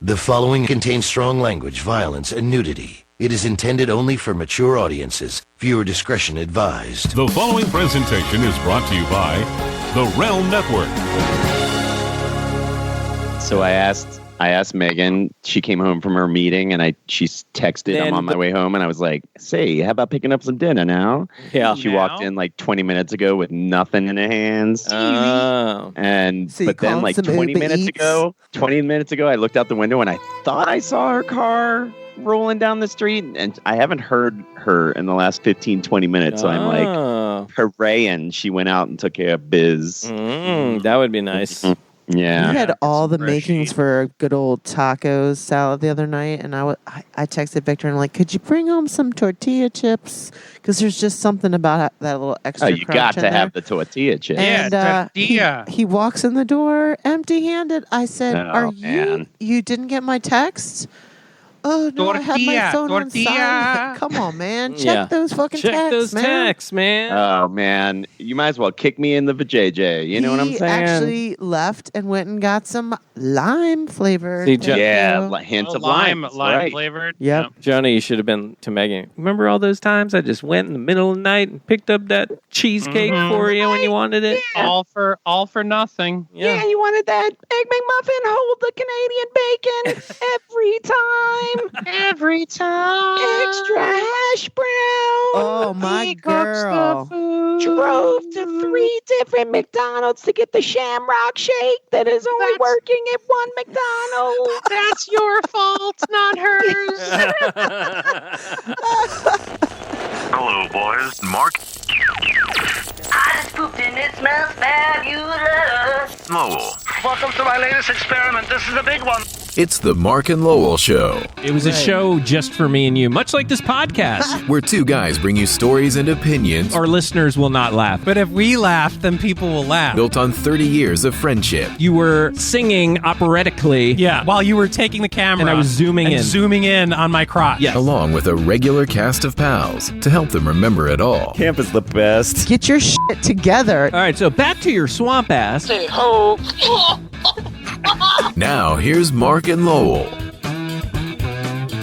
The following contains strong language, violence, and nudity. It is intended only for mature audiences. Viewer discretion advised. The following presentation is brought to you by the Realm Network. So I asked Megan. She came home from her meeting, and she texted. I'm on my way home, and I was like, "Say, how about picking up some dinner now?" Yeah. She walked in like 20 minutes ago with nothing in her hands. Oh. But then like 20 minutes ago, I looked out the window and I thought I saw her car rolling down the street, and I haven't heard her in the last 15, 20 minutes. So I'm like, hooray! And she went out and took care of biz. That would be nice. Yeah. You had all the makings for a good old tacos salad the other night, and I texted Victor and I'm like, could you bring home some tortilla chips? Because there's just something about that little extra you got to have the tortilla chips. And tortilla. He walks in the door empty-handed. I said, you didn't get my text? Oh, no, I have my phone on silent. Come on, man. Check those fucking texts, man. Check those texts, man. Oh, man. You might as well kick me in the vajayjay. You know what I'm saying? He actually left and went and got some lime flavored. Hints of lime. Lime flavored. Yep. Jonah, you should have been to Megan. Remember all those times I just went in the middle of the night and picked up that cheesecake for you when you wanted it? Yeah. All for nothing. Yeah, you wanted that Egg McMuffin, hold the Canadian bacon every time. Every time. Extra hash brown. Oh, my girl. Drove to 3 different McDonald's to get the Shamrock Shake that is only working at one McDonald's. That's your fault, not hers. Hello, boys. Marc. I just pooped and it smells fabulous. Lowell. Welcome to my latest experiment. This is a big one. It's the Marc and Lowell Show, It was a show just for me and you, much like this podcast. where two guys bring you stories and opinions Our listeners will not laugh. But if we laugh, then people will laugh. built on 30 years of friendship. You were singing operatically. Yeah, while you were taking the camera. And I was zooming in. Zooming in on my crotch. Yes. Along with a regular cast of pals to help them remember it all. Camp is the best. Get your shit together. All right, so back to your swamp ass. Say ho. Now, here's Marc and Lowell.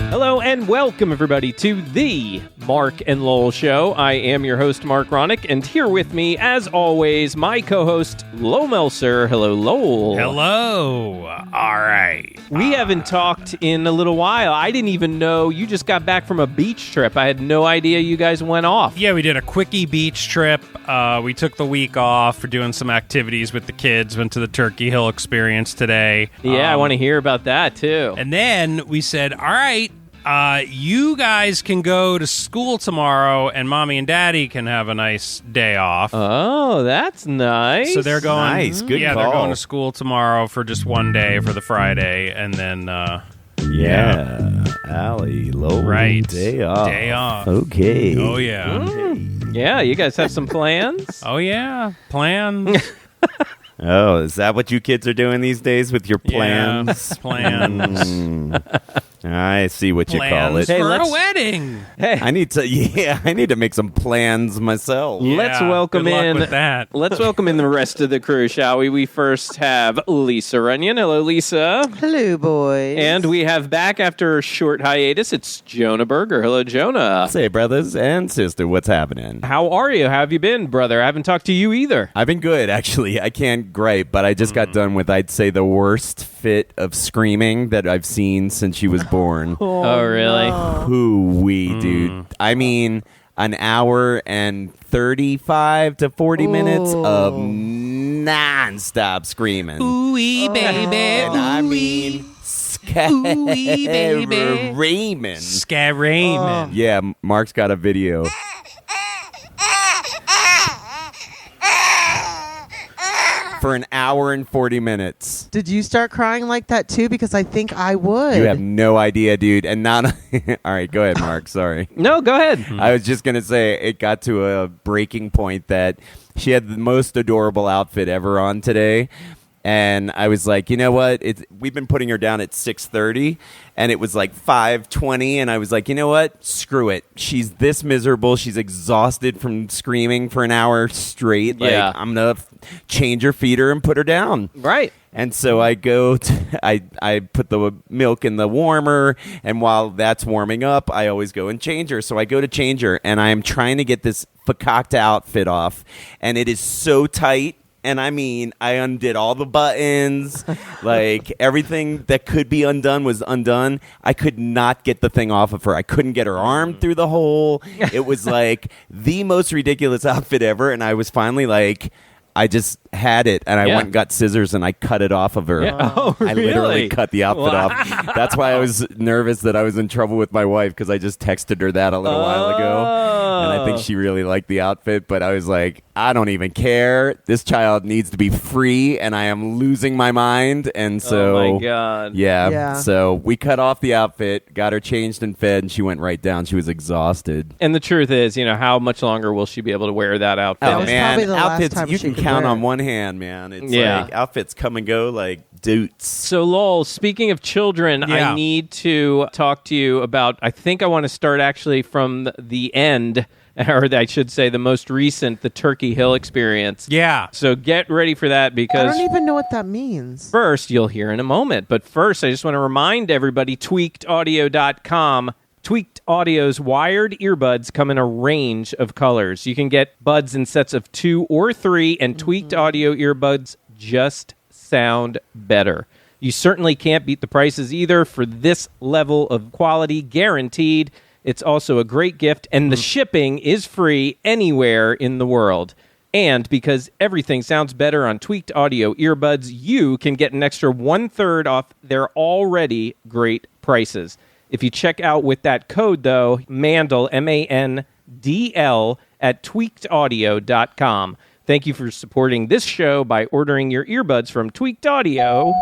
Hello and welcome everybody to the Marc and Lowell Show. I am your host, Marc Ronick, and here with me, as always, my co-host, Lowell Melser. Hello, Lowell. Hello. All right. We haven't talked in a little while. I didn't even know you just got back from a beach trip. I had no idea you guys went off. Yeah, we did a quickie beach trip. We took the week off for doing some activities with the kids. Went to the Turkey Hill Experience today. Yeah, I want to hear about that, too. And then we said, all right, you guys can go to school tomorrow, and Mommy and Daddy can have a nice day off. Oh, that's nice. So they're going. Nice, good Yeah, call. they're going to school tomorrow for just one day for the Friday, and then Allie, Lowell, right, day off. Day off. Okay. Oh yeah. Yeah, you guys have some plans? Oh yeah. Plans. Oh, is that what you kids are doing these days with your plans? Yeah, plans. I see what you call it. Plans for let's- a wedding. Hey, I need to make some plans myself. Let's Yeah, welcome good luck in. with that. Let's welcome in the rest of the crew, shall we? We first have Lisa Runyon. Hello, Lisa. Hello, boys. And we have back after a short hiatus, it's Jonah Berger. Hello, Jonah. Say, brothers and sister, what's happening? How are you? How have you been, brother? I haven't talked to you either. I've been good, actually. I can't gripe, but I just got done with, I'd say, the worst fit of screaming that I've seen since she was born. Oh, really? Hoo-wee, dude. I mean, an hour and 35 to 40 minutes of non-stop screaming. Ooh-wee, baby. And I mean, Ooh-wee, baby. Raymond. Scaraman. Yeah, Mark's got a video. For an hour and 40 minutes. Did you start crying like that too? Because I think I would. You have no idea, dude. And not... All right, go ahead, Mark. Sorry. No, go ahead. I was just going to say it got to a breaking point that she had the most adorable outfit ever on today. And I was like, you know what? We've been putting her down at 6:30, and it was like 5:20, and I was like, you know what? Screw it. She's this miserable. She's exhausted from screaming for an hour straight. Yeah. Like, I'm going to change her, feed her, and put her down. Right. And so I I put the milk in the warmer, and while that's warming up, I always go and change her. So I go to change her, and I am trying to get this fakakta outfit off, and it is so tight. And I mean, I undid all the buttons, like everything that could be undone was undone. I could not get the thing off of her. I couldn't get her arm through the hole. It was like the most ridiculous outfit ever. And I was finally like, I just had it, and I went and got scissors, and I cut it off of her. Yeah. Oh, really? I literally cut the outfit Wow. off. That's why I was nervous that I was in trouble with my wife, because I just texted her that a little while ago, and I think she really liked the outfit, but I was like, I don't even care. This child needs to be free, and I am losing my mind, and so... Oh, my God. Yeah. So we cut off the outfit, got her changed and fed, and she went right down. She was exhausted. And the truth is, how much longer will she be able to wear that outfit? Oh, man. probably the last Outfits, time you she can could count wear on it. one hand, man. It's Yeah. like outfits come and go like doots. So, Lowell, speaking of children, Yeah. I need to talk to you about, I think I want to start actually from the end, or I should say the most recent, the Turkey Hill experience. Yeah. So get ready for that, I because don't even know what that means. first, you'll hear in a moment. But first, I just want to remind everybody, tweakedaudio.com. Tweaked Audio's wired earbuds come in a range of colors. You can get buds in sets of 2 or 3, and Tweaked Audio earbuds just sound better. You certainly can't beat the prices either for this level of quality, guaranteed. It's also a great gift, and the shipping is free anywhere in the world. And because everything sounds better on Tweaked Audio earbuds, you can get an extra 1/3 off their already great prices. If you check out with that code, though, Mandel, MANDL, at tweakedaudio.com. Thank you for supporting this show by ordering your earbuds from tweakedaudio.com.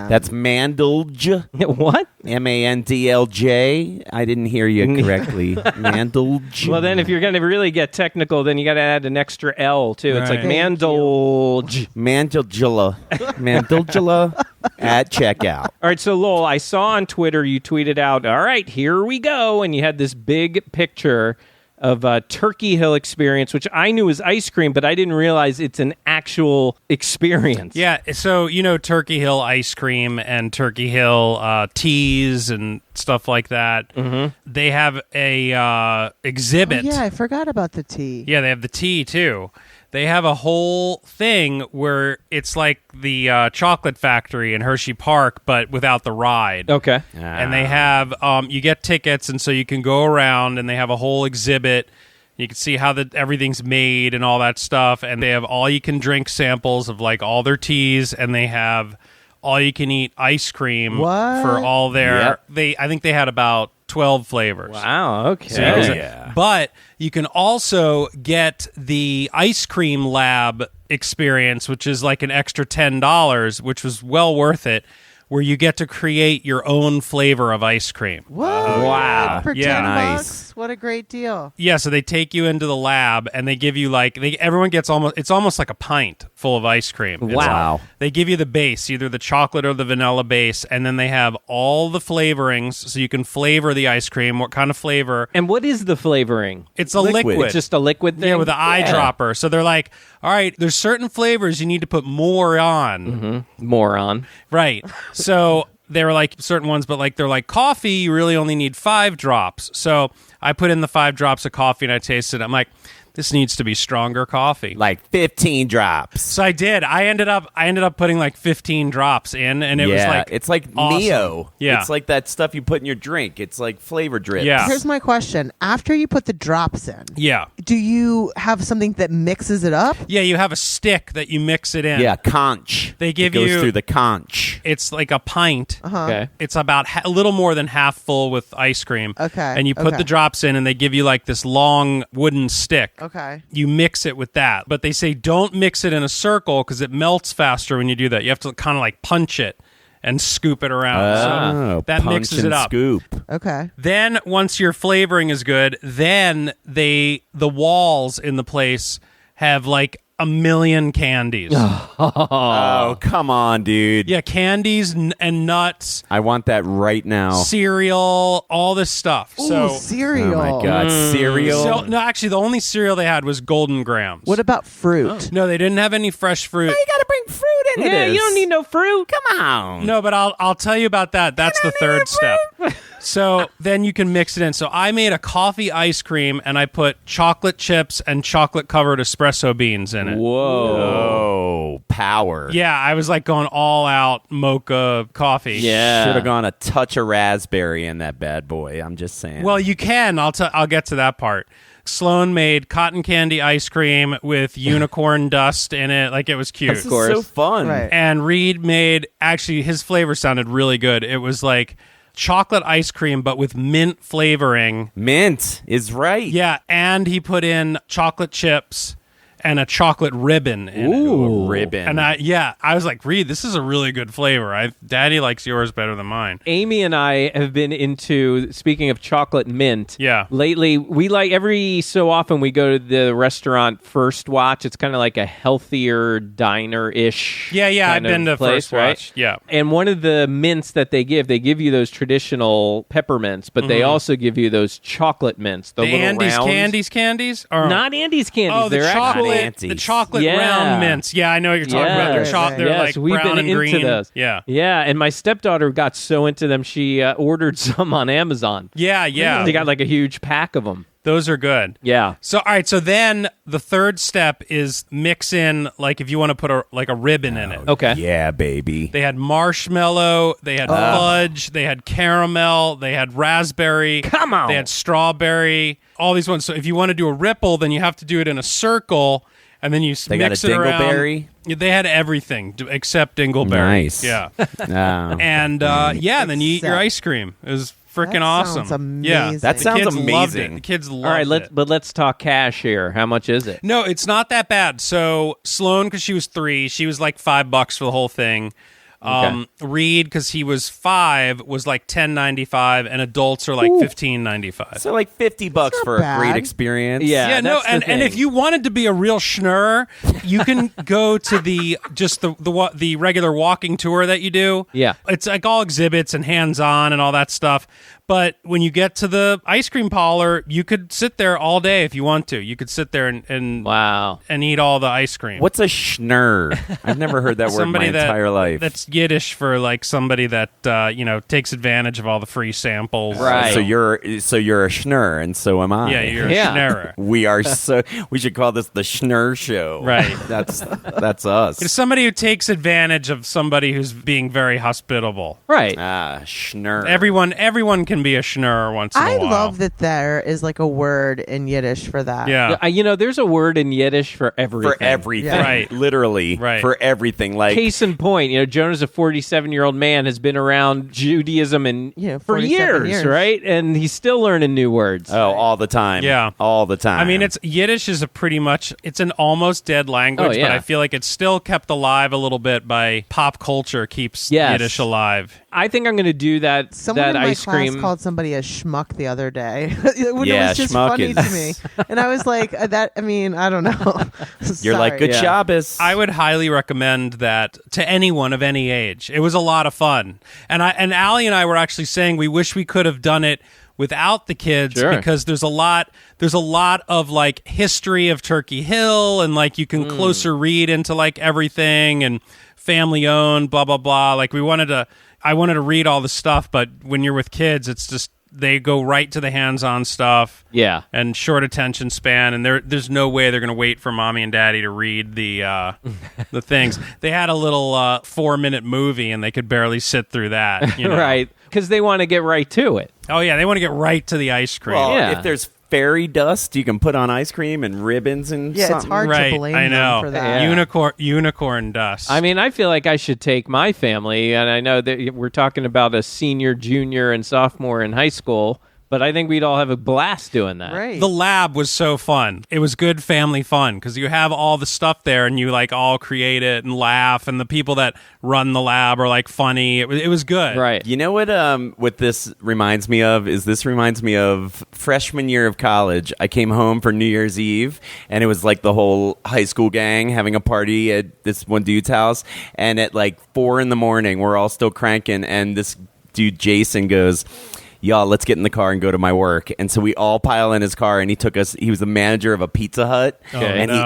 That's Mandalj. What? MANDLJ. I didn't hear you correctly. Mandalj. Well, then if you're going to really get technical, then you got to add an extra L, too. It's like Right. Mandalj. Mandaljula. Mandaljula at checkout. All right, so Lowell, I saw on Twitter you tweeted out, all right, here we go. And you had this big picture of Turkey Hill experience, which I knew was ice cream, but I didn't realize it's an actual experience. Yeah, so Turkey Hill ice cream and Turkey Hill teas and stuff like that. Mm-hmm. They have a exhibit. Oh, yeah, I forgot about the tea. Yeah, they have the tea too. They have a whole thing where it's like the chocolate factory in Hershey Park, but without the ride. Okay. And they have, you get tickets, and so you can go around, and they have a whole exhibit. You can see how everything's made and all that stuff. And they have all-you-can-drink samples of, like, all their teas, and they have all-you-can-eat ice cream for all their... Yep. I think they had about 12 flavors. Wow, okay. So but you can also get the ice cream lab experience, which is like an extra $10, which was well worth it, where you get to create your own flavor of ice cream. What? Wow. For Yeah. $10? Nice. What a great deal. Yeah, so they take you into the lab and they give you everyone gets it's almost like a pint full of ice cream. Wow. They give you the base, either the chocolate or the vanilla base, and then they have all the flavorings so you can flavor the ice cream, what kind of flavor. And what is the flavoring? It's a liquid. It's just a liquid thing? Yeah, with an eyedropper. So they're like, all right, there's certain flavors you need to put more on. Mm-hmm. Moron. Right. So they were like certain ones, but they're like coffee, you really only need 5 drops. So I put in the 5 drops of coffee and I tasted it. I'm like, this needs to be stronger coffee. Like 15 drops. So I did. I ended up putting like 15 drops in, and it was like it's like awesome. Neo. Yeah. It's like that stuff you put in your drink. It's like flavor drips. Yeah. Here's my question. After you put the drops in, Yeah. do you have something that mixes it up? Yeah, you have a stick that you mix it in. Yeah, conch. They give it goes you through the conch. It's like a pint. Okay. It's about a little more than half full with ice cream. Okay, And you put okay. the drops in, and they give you like this long wooden stick. Okay. You mix it with that. But they say don't mix it in a circle because it melts faster when you do that. You have to kind of like punch it and scoop it around. So that punch mixes and it up. Scoop. Okay. Then once your flavoring is good, then the walls in the place have like a million candies. Oh, come on, dude. Yeah, candies and nuts. I want that right now. Cereal, all this stuff. Ooh, cereal. Oh my God, cereal. So, no, actually, the only cereal they had was Golden Grams. What about fruit? No, they didn't have any fresh fruit. You gotta bring fruit into Yeah, this. you don't need no fruit. Come on. No, but I'll tell you about that. That's the third step. So then you can mix it in. So I made a coffee ice cream and I put chocolate chips and chocolate covered espresso beans in it. Whoa, power. Yeah, I was like going all out mocha coffee. Yeah. Should have gone a touch of raspberry in that bad boy. I'm just saying. Well, you can. I'll get to that part. Sloan made cotton candy ice cream with unicorn dust in it. Like, it was cute. This is so fun. Right. And Reed made, actually, his flavor sounded really good. It was like chocolate ice cream, but with mint flavoring. Mint is right. Yeah, and he put in chocolate chips and a chocolate ribbon in it. Ooh, a ribbon. And I was like, Reed, this is a really good flavor. Daddy likes yours better than mine. Amy and I have been into, speaking of chocolate mint. Yeah. Lately, we like every so often we go to the restaurant First Watch. It's kind of like a healthier diner-ish. Yeah, I've kind of been to place, First right? Watch. Yeah. And one of the mints that they give you those traditional peppermints, but they also give you those chocolate mints. The little Andy's rounds. candies? Or, Not Andy's candies. oh, the They're chocolate, Andes. the chocolate Yeah. round mints. Yeah, I know what you're talking about. They're, Right. they're like we've brown been and into green. those. Yeah. Yeah, and my stepdaughter got so into them, she ordered some on Amazon. Yeah. They got like a huge pack of them. Those are good. Yeah. So, all right. So then the third step is mix in, like, if you want to put a ribbon in it. Okay. Yeah, baby. They had marshmallow, they had fudge, they had caramel, they had raspberry. Come on. They had strawberry, all these ones. So if you want to do a ripple, then you have to do it in a circle, and then you They got mix a it around. dingleberry? Yeah, they had everything except dingleberry. Nice. Yeah. Oh. And and then you eat your ice cream. It was freaking That awesome. sounds Yeah, amazing. That the sounds kids loved amazing. it. The kids loved All right, it. let's talk cash here. How much is it? No, it's not that bad. So Sloan, because she was 3, she was like $5 for the whole thing. Reed, because he was 5, was like $10.95, and adults are like $15.95. So like $50 for bad. a great experience. Yeah. No, that's the and if thing. you wanted to be a real Schnorrer, you can go to the regular walking tour that you do. Yeah. It's like all exhibits and hands-on and all that stuff. But when you get to the ice cream parlor, you could sit there all day if you want to. You could sit there and Wow. and eat all the ice cream. What's a Schnorrer? I've never heard that word in my entire life. That's Yiddish for like somebody that takes advantage of all the free samples. Right. So you're a Schnorrer, and so am I. Yeah, you're Yeah. a Schnorrer. We are we should call this the Schnorr Show. Right. That's us. It's somebody who takes advantage of somebody who's being very hospitable. Right. Schnorrer. Everyone can be a Schnorrer once in a I while. love that there is like a word in Yiddish for that. Yeah. There's a word in Yiddish for everything. For everything. Yeah. Right. Literally. Right. For everything. Like Case in point, Jonah's a 47-year-old man, has been around Judaism for 47 years, years. right? And he's still learning new words. all the time. Yeah. All the time. I mean, Yiddish is it's an almost dead language, Oh, yeah. but I feel like it's still kept alive a little bit by pop culture keeps Yes. Yiddish alive. I think I'm going to do that. Someone that in my ice class cream. called somebody a schmuck the other day. When Yeah, it was just schmuck funny is- to me. And I was like, I don't know. you're like, good Yeah. Shabbos. I would highly recommend that to anyone of any age. It was a lot of fun. And Allie and I were actually saying we wish we could have done it without the kids Sure. because there's a lot of like history of Turkey Hill, and like you can closer read into like everything and family owned, blah blah blah. Like I wanted to read all the stuff, but when you're with kids, it's just they go right to the hands-on stuff. Yeah. And short attention span, and there's no way they're going to wait for mommy and daddy to read the things. They had a little 4-minute movie, and they could barely sit through that. Right. Because they want to get right to it. Oh yeah, they want to get right to the ice cream. Well, Yeah. if there's fairy dust you can put on ice cream and ribbons and Yeah, something. it's hard right, to blame I know. them for that. Unicorn dust. I mean, I feel like I should take my family, and I know that we're talking about a senior, junior, and sophomore in high school, But I think we'd all have a blast doing that. Right. The lab was so fun. It was good family fun because you have all the stuff there and you like all create it and laugh, and the people that run the lab are like funny. It was good. Right. You know what this reminds me of is this reminds me of freshman year of college. I came home for New Year's Eve, and it was like the whole high school gang having a party at this one dude's house, and at like 4 a.m, we're all still cranking, and this dude Jason goes, y'all, let's get in the car and go to my work. And so we all pile in his car, and he was the manager of a Pizza Hut. And he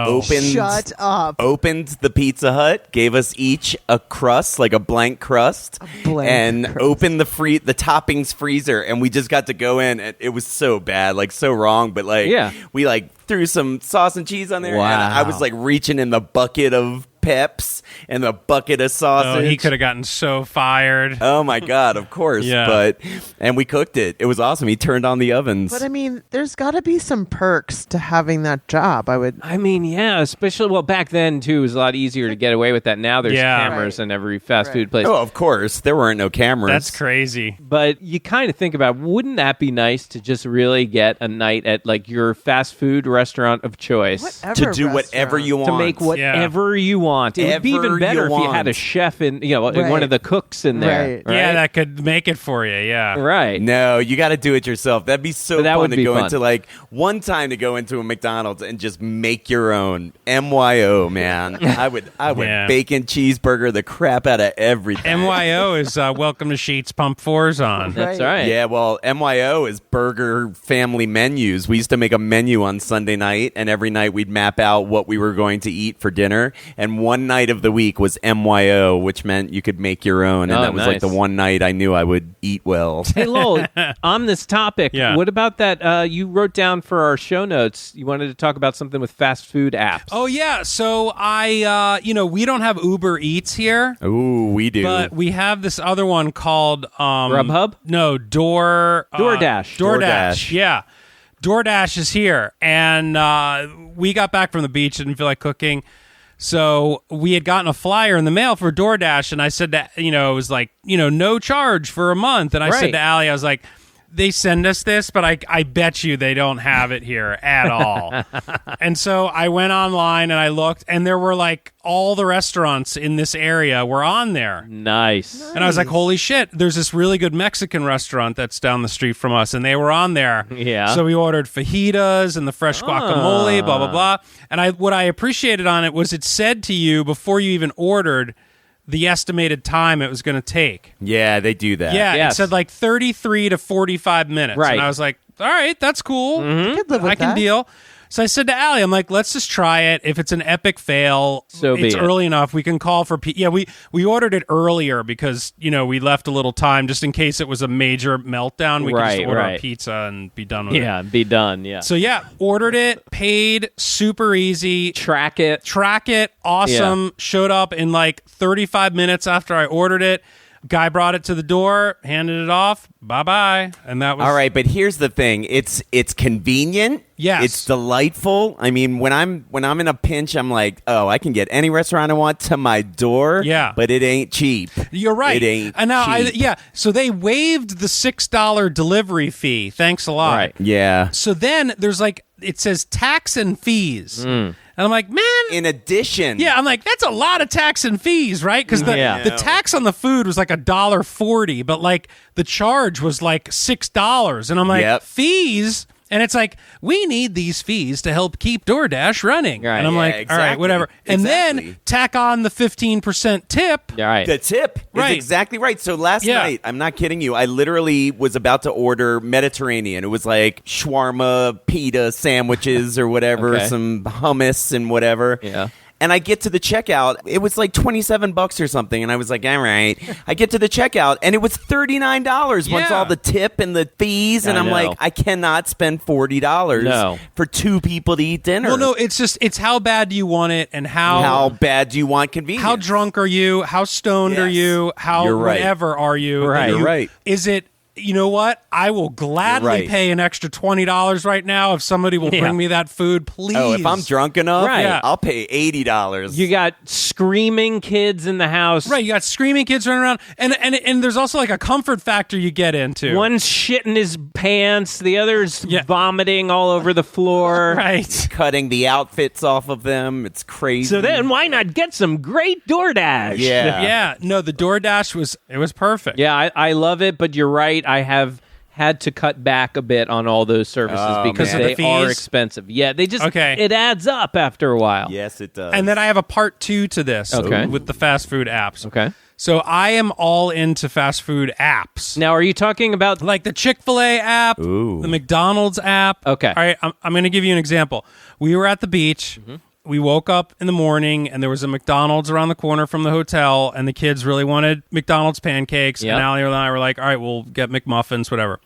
opened the Pizza Hut, gave us each a crust, like a blank crust, opened the toppings freezer, and we just got to go in, and it was so bad, like so wrong, but like we like threw some sauce and cheese on there, and I was like reaching in the bucket of Peps and the bucket of sausage. Oh, he could have gotten so fired. Oh my God, of course. And we cooked it. It was awesome. He turned on the ovens. But I mean, there's got to be some perks to having that job. I mean, yeah, especially back then too, it was a lot easier to get away with that. Now there's cameras in every fast food place. Oh, of course, there weren't no cameras. That's crazy. But you kind of think about, wouldn't that be nice to just really get a night at like your fast food restaurant of choice, to do whatever you want, to make whatever you want. It would be even better if you had a chef one of the cooks in there. Right. Yeah, that could make it for you. Yeah. Right. No, you got to do it yourself. That'd be so that fun would to be go fun. into like one time to go into a McDonald's and just make your own MYO, man. I would bacon cheeseburger the crap out of everything. MYO is welcome to Sheets Pump 4's on. That's right. Yeah, well, MYO is burger family menus. We used to make a menu on Sunday night, and every night we'd map out what we were going to eat for dinner. And one night of the week was MYO, which meant you could make your own. And that was like the one night I knew I would eat well. Hey, Lowell, on this topic, what about that you wrote down for our show notes? You wanted to talk about something with fast food apps. Oh, yeah. So I, we don't have Uber Eats here. Ooh, we do. But we have this other one called... Grubhub? No, DoorDash. Yeah. DoorDash is here. And we got back from the beach, didn't feel like cooking. So we had gotten a flyer in the mail for DoorDash, and I said that, it was like, no charge for a month. And I said to Allie, I was like, they send us this, but I bet you they don't have it here at all. And so I went online and I looked, and there were like all the restaurants in this area were on there. Nice. And I was like, holy shit, there's this really good Mexican restaurant that's down the street from us, and they were on there. Yeah. So we ordered fajitas and the fresh guacamole, blah, blah, blah. And what I appreciated on it was it said to you before you even ordered the estimated time it was going to take. Yeah, they do that. Yeah, it said like 33 to 45 minutes. Right. And I was like, all right, that's cool. I could live with I can that. deal. So I said to Allie, I'm like, let's just try it. If it's an epic fail, it's early enough. We can call for we ordered it earlier because, we left a little time just in case it was a major meltdown. We could just order a pizza and be done with it. Yeah, be done, yeah. So ordered it, paid, super easy. Track it, awesome. Yeah. Showed up in like 35 minutes after I ordered it. Guy brought it to the door, handed it off, bye-bye. And that was... All right, but here's the thing. It's convenient. Yes. It's delightful. I mean, when I'm in a pinch, I'm like, oh, I can get any restaurant I want to my door. Yeah. But it ain't cheap. You're right. It ain't and now cheap. So they waived the $6 delivery fee. Thanks a lot. Right. Yeah. So then there's like, it says tax and fees. And I'm like, man. In addition. Yeah, I'm like, that's a lot of tax and fees, right? Because the tax on the food was like $1.40, but like the charge was like $6. And I'm like, fees? And it's like, we need these fees to help keep DoorDash running. Right. And I'm like, all right, whatever. And then tack on the 15% tip. Right. The tip is exactly right. So last night, I'm not kidding you, I literally was about to order Mediterranean. It was like shawarma, pita sandwiches or whatever, some hummus and whatever. Yeah. And I get to the checkout. It was like $27 or something. And I was like, all right. I get to the checkout, and it was $39 once all the tip and the fees. And I'm like, I cannot spend $40 for two people to eat dinner. Well, no, it's how bad do you want it, and how bad do you want convenience? How drunk are you? How stoned are you? How whatever are you? Right. You're right. Is it you know what? I will gladly pay an extra $20 right now if somebody will bring me that food, please. Oh, if I'm drunk enough, I'll pay $80. You got screaming kids in the house. Right, you got screaming kids running around. And there's also like a comfort factor you get into. One's shitting his pants, the other's vomiting all over the floor. Right. Cutting the outfits off of them. It's crazy. So then why not get some great DoorDash? Yeah. Yeah. No, the DoorDash was perfect. Yeah, I love it, but you're right. I have had to cut back a bit on all those services because man. they are expensive. Yeah, they just it adds up after a while. Yes, it does. And then I have a part 2 to this with the fast food apps. Okay. So I am all into fast food apps. Now, are you talking about like the Chick-fil-A app, the McDonald's app? Okay. All right, I'm going to give you an example. We were at the beach. Mm-hmm. We woke up in the morning, and there was a McDonald's around the corner from the hotel, and the kids really wanted McDonald's pancakes. Yep. And Allie and I were like, all right, we'll get McMuffins, whatever.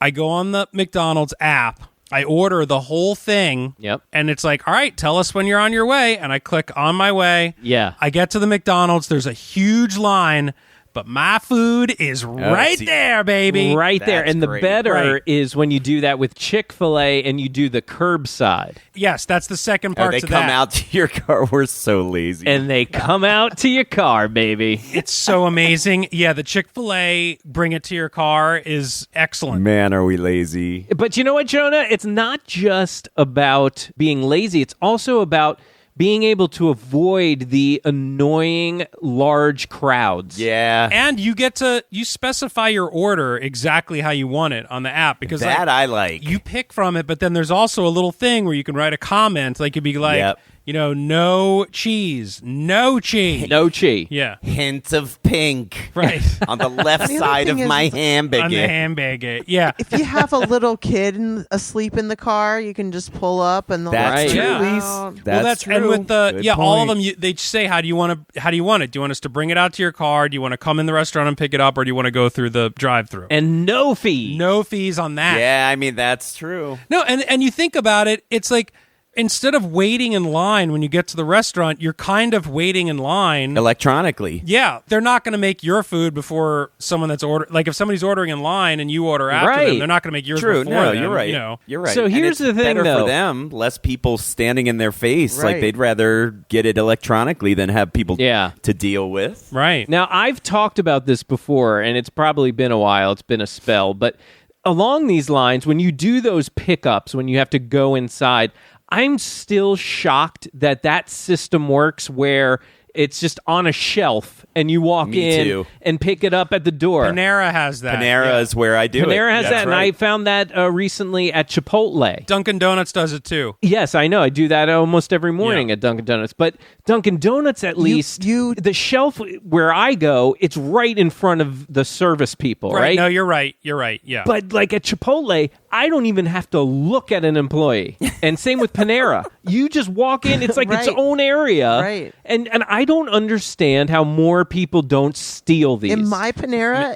I go on the McDonald's app. I order the whole thing. Yep. And it's like, all right, tell us when you're on your way. And I click on my way. Yeah. I get to the McDonald's. There's a huge line, but my food is right there, baby. Right there. That's And the great. better is when you do that with Chick-fil-A and you do the curbside. Yes, that's the second part they to come that. out to your car. We're so lazy. And they come out to your car, baby. It's so amazing. Yeah, the Chick-fil-A bring it to your car is excellent. Man, are we lazy. But you know what, Jonah? It's not just about being lazy. It's also about being able to avoid the annoying large crowds. Yeah. And you get to, you specify your order exactly how you want it on the app. Because that I like. You pick from it, but then there's also a little thing where you can write a comment. Like, it'd be like, you know, no cheese. No cheese. No cheese. Yeah. Hint of pink. Right. On the left The other side of thing my is- hamburger. On the hamburger. Yeah. If you have a little kid asleep in the car, you can just pull up and they'll That's let true. you Yeah. out. That's true. And with the Good all of point. them, they say, how do you want it? Do you want us to bring it out to your car? Do you want to come in the restaurant and pick it up, or do you want to go through the drive-through? And no fee. No fees on that. Yeah, I mean, that's true. No, and you think about it, it's like, instead of waiting in line when you get to the restaurant, you're kind of waiting in line electronically. Yeah, they're not going to make your food before someone that's ordering. Like, if somebody's ordering in line and you order after them, they're not going to make yours True. before No, them. you're right. You know. You're right. So And here's it's the thing, better though. for them, less people standing in their face. Like, Right. they'd rather get it electronically than have people to deal with. Right. Now, I've talked about this before, and it's probably been a while. It's been a spell. But along these lines, when you do those pickups, when you have to go inside, I'm still shocked that system works where it's just on a shelf and you walk in too. and pick it up at the door. Panera has that. Panera is where I do it. Panera has That's that, and right. I found that recently at Chipotle. Dunkin' Donuts does it too. Yes, I know. I do that almost every morning at Dunkin' Donuts. But Dunkin' Donuts, at least, the shelf where I go, it's right in front of the service people, right? No, you're right. You're right. Yeah. But like at Chipotle, I don't even have to look at an employee. And same with Panera. You just walk in, it's like its Right. own area. Right. And I don't understand how more people don't steal these. In my Panera,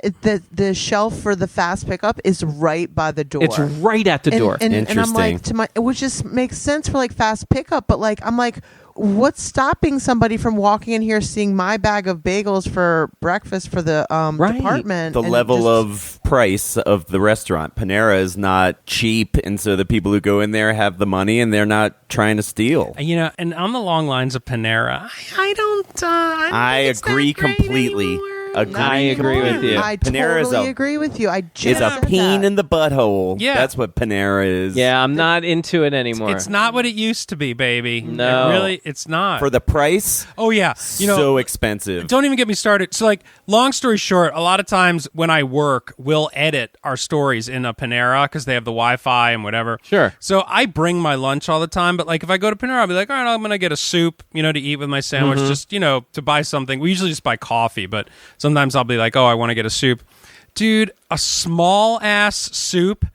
the shelf for the fast pickup is right by the door. It's right at the door. And I'm like, which just makes sense for like fast pickup, but like, I'm like, what's stopping somebody from walking in here, seeing my bag of bagels for breakfast for the department? The and level just- of price of the restaurant. Panera is not cheap, and so the people who go in there have the money, and they're not trying to steal. You know, and on the long lines of Panera, I don't I agree completely. I agree with you. I Panera totally is agree with you. I just is a said pain that. in the butthole. Yeah. That's what Panera is. Yeah, I'm not into it anymore. It's not what it used to be, baby. No. It's not. For the price, oh yeah, you know, so expensive. Don't even get me started. So, like, long story short, a lot of times when I work, we'll edit our stories in a Panera because they have the Wi-Fi and whatever. Sure. So I bring my lunch all the time, but like if I go to Panera, I'll be like, all right, I'm gonna get a soup, you know, to eat with my sandwich. Just to buy something. We usually just buy coffee, but sometimes I'll be like, oh, I want to get a soup, dude. A small ass soup.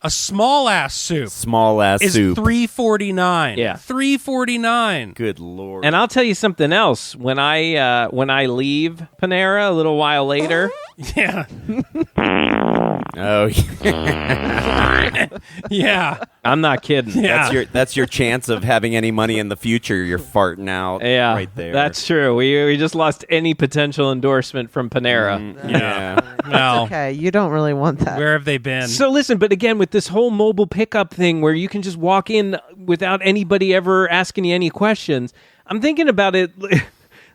Small ass Is soup. $3.49. Yeah. $3.49. Good lord. And I'll tell you something else. When I leave Panera a little while later, Yeah. Oh, Yeah. I'm not kidding. Yeah. that's your chance of having any money in the future. You're farting out Yeah, right there. that's true. We just lost any potential endorsement from Panera. Yeah. Well, Okay, you don't really want that. where have they been? So listen, but again, with this whole mobile pickup thing where you can just walk in without anybody ever asking you any questions, I'm thinking about it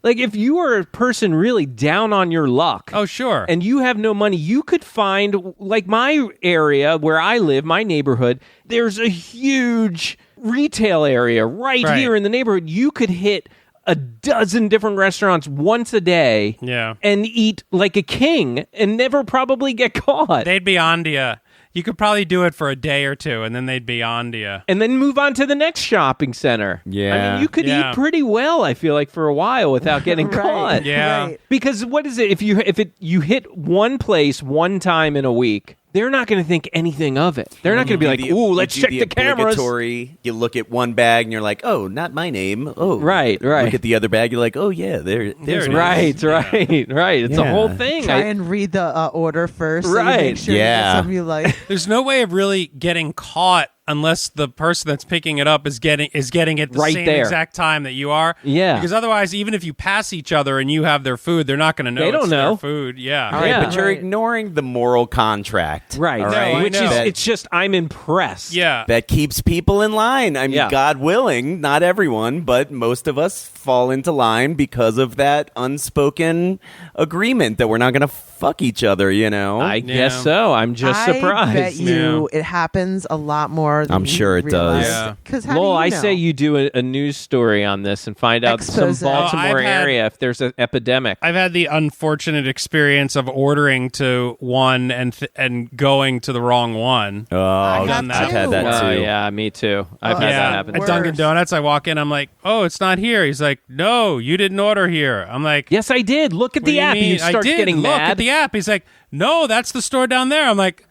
like if you are a person really down on your luck. Oh, sure. And you have no money, you could find, like my area where I live, my neighborhood, there's a huge retail area right here in the neighborhood. You could hit a dozen different restaurants once a day and eat like a king and never probably get caught. They'd be on to you. You could probably do it for a day or two, and then they'd be on to you. And then move on to the next shopping center. Yeah. I mean, you could eat pretty well, I feel like, for a while without getting caught. Yeah. Right. Because what is it? If you hit one place one time in a week, they're not going to think anything of it. They're not going to be like, ooh, let's check the cameras. You look at one bag and you're like, oh, not my name. Oh, right. Look at the other bag, you're like, oh yeah, there's right. It's a whole thing. Try and read the order first. So you Right. make sure you get something you like. There's no way of really getting caught unless the person that's picking it up is getting it the Right same there. exact time that you are. Yeah. Because otherwise, even if you pass each other and you have their food, they're not going to know They don't it's know. their food. Yeah. All right, Yeah. but you're ignoring the moral contract. Right. All No, right? I Which know. is, That- it's just, I'm impressed. Yeah. that keeps people in line. I mean, Yeah. God willing, not everyone, but most of us fall into line because of that unspoken agreement that we're not going to fuck each other, you know? I guess so. I'm just surprised. I bet you it happens a lot more than I'm sure it does. Yeah. Because how Lowell, do you I know? say you do a news story on this and find out Expose some it. Baltimore I've had- area if there's an epidemic. I've had the unfortunate experience of ordering to one and going to the wrong one. Oh, I've done that. I've had that Oh, too. yeah, me too. I've had that happen. At Dunkin' Worse. Donuts, I walk in, I'm like, oh, it's not here. He's like, no, you didn't order here. I'm like, Yes, I did. Look at what do the app. mean? And you start I did. getting Look mad. at the app. He's like, no, that's the store down there. I'm like,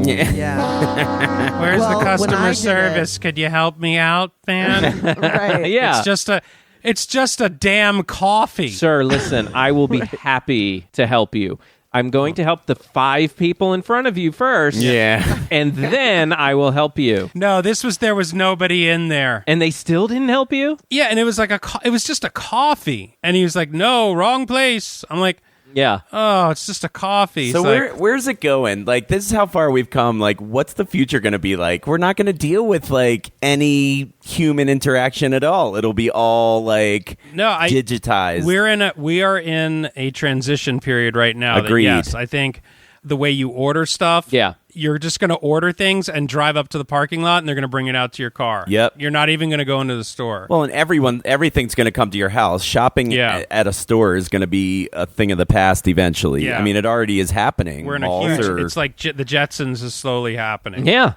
Yeah. where's Well, the when I customer did service? Could you help me out, man? Right. Yeah. It's just a damn coffee. Sir, listen, I will be happy to help you. I'm going to help the 5 people in front of you first. Yeah. And then I will help you. No, there was nobody in there. And they still didn't help you? Yeah, and it was like it was just a coffee. And he was like, no, wrong place. I'm like, Yeah. oh, it's just a coffee. So It's like, where's it going? Like, this is how far we've come. Like, what's the future going to be like? We're not going to deal with, like, any human interaction at all. It'll be all, like, digitized. We are in a transition period right now. Agreed. Yes, I think the way you order stuff, you're just going to order things and drive up to the parking lot, and they're going to bring it out to your car. Yep. You're not even going to go into the store. Well, and everything's going to come to your house. Shopping at a store is going to be a thing of the past eventually. Yeah. I mean, it already is happening. We're in a Malls huge. are- It's like the Jetsons is slowly happening. Yeah.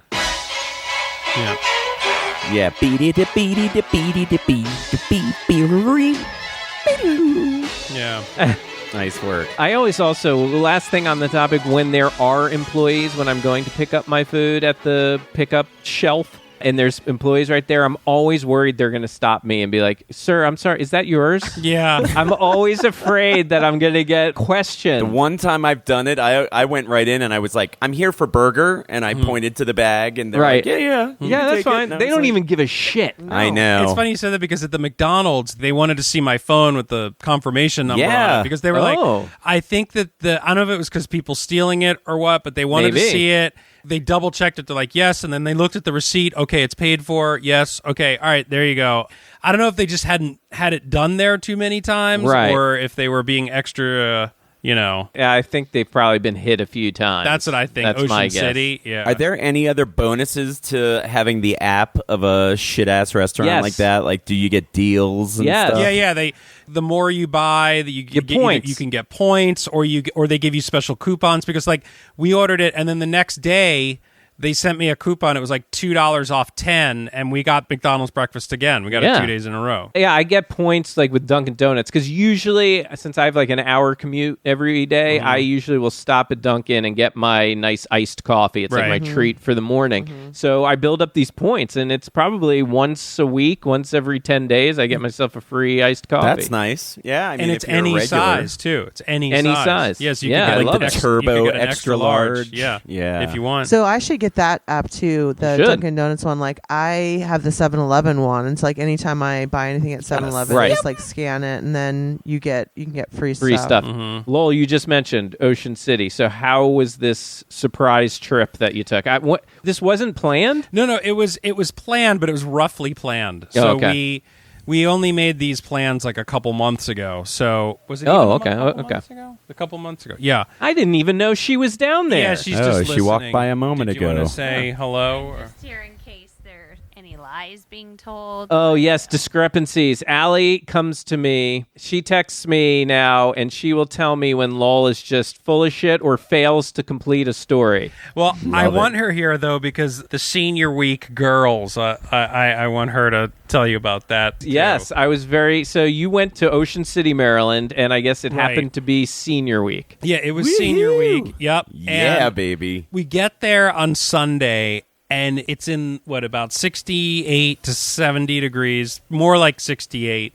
Yeah. Yeah. Yeah. Nice work. I always also, last thing on the topic, when there are employees, when I'm going to pick up my food at the pickup shelf, and there's employees right there, I'm always worried they're going to stop me and be like, sir, I'm sorry, is that yours? Yeah. I'm always afraid that I'm going to get questioned. The one time I've done it, I went right in and I was like, I'm here for burger, and I pointed to the bag, and they're Right. like, yeah, you Yeah, can that's take fine. it. And I They was don't like- even give a shit. I know. It's funny you said that because at the McDonald's, they wanted to see my phone with the confirmation number on Yeah. it because they were Oh. like, I think that I don't know if it was because people stealing it or what, but they wanted Maybe. to see it. They double checked it. They're like, yes. And then they looked at the receipt. Okay, it's paid for. Yes. Okay. All right. There you go. I don't know if they just hadn't had it done there too many times Right. or if they were being extra, Yeah, I think they've probably been hit a few times. That's what I think. That's Ocean my guess. City. Yeah. Are there any other bonuses to having the app of a shit ass restaurant Yes. like that? Like, do you get deals and Yes. stuff? Yeah. The more you buy, you Get get points. You can get points, or they give you special coupons because like we ordered it, and then the next day they sent me a coupon. It was like $2 off 10, and we got McDonald's breakfast again. We got it 2 days in a row. Yeah, I get points like with Dunkin' Donuts because usually, since I have like an hour commute every day, I usually will stop at Dunkin' and get my nice iced coffee. It's like my treat for the morning. So I build up these points, and it's probably once a week, once every 10 days, I get myself a free iced coffee. That's nice. Yeah, I mean, and it's any size too. It's any size. Yes, you can get like the turbo extra large. Yeah, if you want. So I should get that app too. The Dunkin' Donuts one. Like I have the 7-Eleven one. It's like anytime I buy anything at 7-Eleven, just like scan it, and then you can get free stuff. Lowell, you just mentioned Ocean City. So how was this surprise trip that you took? This wasn't planned? No. It was planned, but it was roughly planned. So we only made these plans like a couple months ago. So was it? A couple months ago. Yeah. I didn't even know she was down there. Yeah, she's just listening. She walked by a moment ago. ago. Want to say hello? Just here in case there are any lies being told. Oh, yes, discrepancies. Allie comes to me. She texts me now, and she will tell me when Lowell is just full of shit or fails to complete a story. Well, I want her here, though, because the senior week girls, I want her to tell you about that, too. Yes, I was So you went to Ocean City, Maryland, and I guess it happened to be senior week. Yeah, it was senior week. Yep. Yeah, baby. We get there on Sunday, and it's in, about 68 to 70 degrees, more like 68.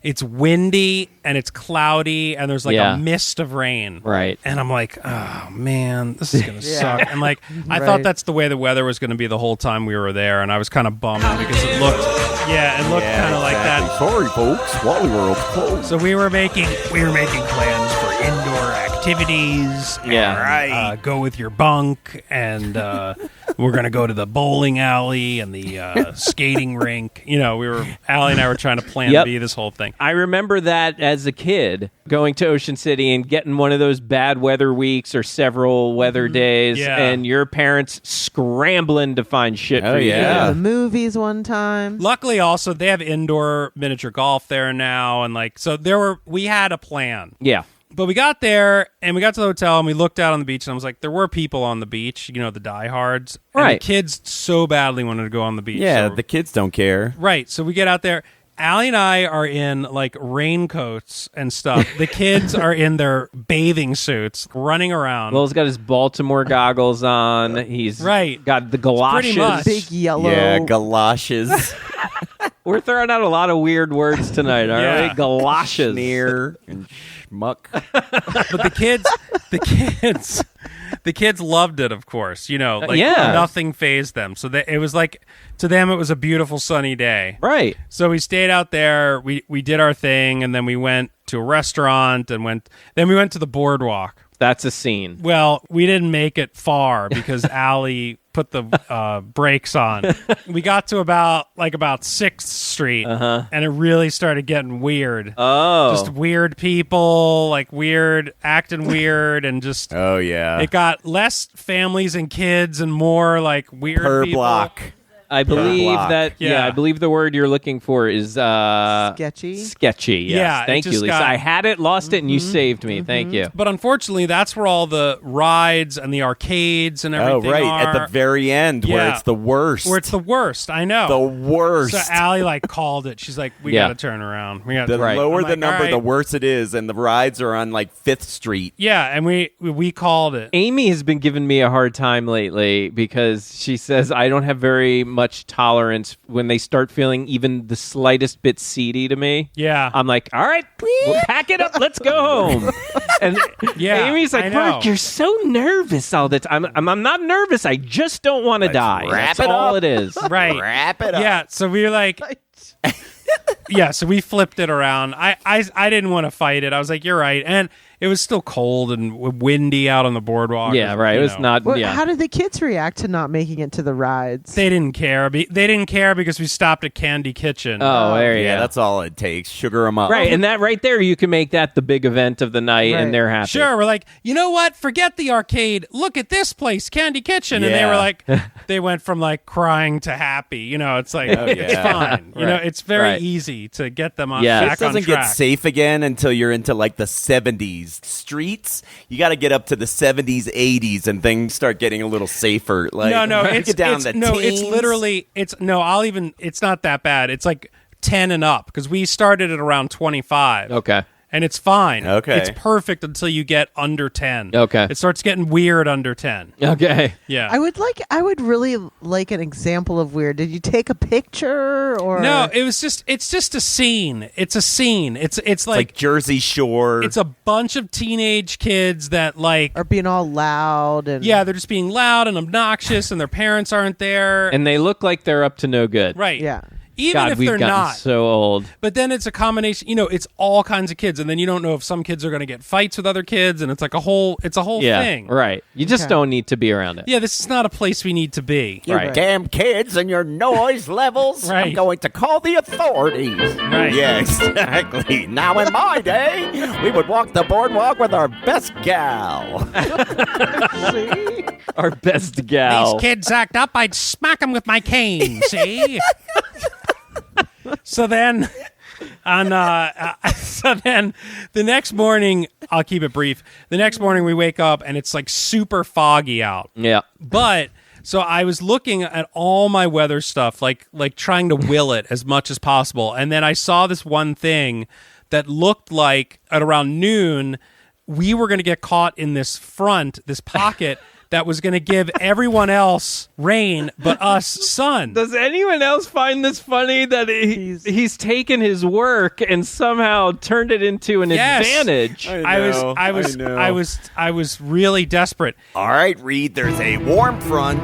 It's windy, and it's cloudy, and there's like a mist of rain. Right. And I'm like, oh, man, this is going to suck. And like, I thought that's the way the weather was going to be the whole time we were there, and I was kind of bummed because it looked kind of like that. Sorry, folks. Wally World's closed. So we were making plans for indoor activities. And, go with your bunk, and we're going to go to the bowling alley and the skating rink. Allie and I were trying to plan B this whole thing. I remember that as a kid, going to Ocean City and getting one of those bad weather weeks or several weather days, and your parents scrambling to find shit for you. The movies one time. Luckily, also, they have indoor miniature golf there now, and we had a plan. Yeah. But we got there, and we got to the hotel, and we looked out on the beach, and I was like, there were people on the beach, the diehards. And the kids so badly wanted to go on the beach. Yeah, the kids don't care. Right, so we get out there. Allie and I are in, raincoats and stuff. The kids are in their bathing suits, running around. Lowell's got his Baltimore goggles on. He's got the galoshes. Pretty much. Big yellow. Yeah, galoshes. We're throwing out a lot of weird words tonight, all right? Galoshes. Sneer and schmuck. But the kids loved it, of course. Nothing fazed them. So it was to them, it was a beautiful sunny day. Right. So we stayed out there. We did our thing, and then we went to a restaurant, and then we went to the boardwalk. That's a scene. Well, we didn't make it far because Allie put the brakes on. We got to about 6th Street, and it really started getting weird. Oh. Just weird people, acting weird, and just... Oh, yeah. It got less families and kids and more, weird per people. block. I believe that. I believe the word you're looking for is sketchy. Sketchy. Yes. Yeah, Thank you, Lisa. I had it, lost it, and you saved me. Thank you. But unfortunately, that's where all the rides and the arcades and everything at the very end, where it's the worst. Where it's the worst. I know. The worst. So Allie called it. She's like, "We got to turn around. We got the lower the number, right. the worse it is." And the rides are on 5th Street. Yeah, and we called it. Amy has been giving me a hard time lately because she says I don't have very much tolerance when they start feeling even the slightest bit seedy to me. Yeah. I'm like, all right, we'll pack it up. Let's go home. And Amy's like, Mark, you're so nervous all the time. I'm not nervous. I just don't want to die. That's all it is. Right. Wrap it up. Yeah. So we were like... Yeah, so we flipped it around. I didn't want to fight it. I was like, you're right. And it was still cold and windy out on the boardwalk. Yeah, right. It was not... How did the kids react to not making it to the rides? They didn't care. They didn't care because we stopped at Candy Kitchen. Oh, there you go. Yeah, that's all it takes. Sugar them up. Right, and that right there, you can make that the big event of the night, and they're happy. Sure, we're like, you know what? Forget the arcade. Look at this place, Candy Kitchen. And they were like, they went from crying to happy. It's like, it's fine. It's very easy to get them back on track. It doesn't get safe again until you're into the 70s. these streets, you got to get up to the 70s, 80s, and things start getting a little safer. Like, it's not that bad. It's like 10 and up because we started at around 25. Okay. And it's fine. Okay. It's perfect until you get under 10. Okay. It starts getting weird under 10. Okay. Yeah. I would really like an example of weird. Did you take a picture or No, it's just a scene. It's a scene. It's like Jersey Shore. It's a bunch of teenage kids that like are being all loud and yeah, they're just being loud and obnoxious and their parents aren't there. And they look like they're up to no good. Right. Yeah. Even God, if we've they're gotten not. so old. But then it's a combination, it's all kinds of kids, and then you don't know if some kids are going to get fights with other kids, and it's like a whole thing. Right. You just don't need to be around it. Yeah, this is not a place we need to be. You damn kids and your noise levels. Right. I'm going to call the authorities. Right. Yeah, exactly. Now, in my day, we would walk the boardwalk with our best gal. Our best gal. These kids act up, I'd smack them with my cane, see? So then, the next morning, I'll keep it brief. The next morning we wake up and it's like super foggy out. Yeah. But so I was looking at all my weather stuff, like trying to will it as much as possible. And then I saw this one thing that looked like at around noon, we were going to get caught in this pocket that was going to give everyone else rain but us sun. Does anyone else find this funny that he's taken his work and somehow turned it into an advantage? I was really desperate. All right, Reed, there's a warm front.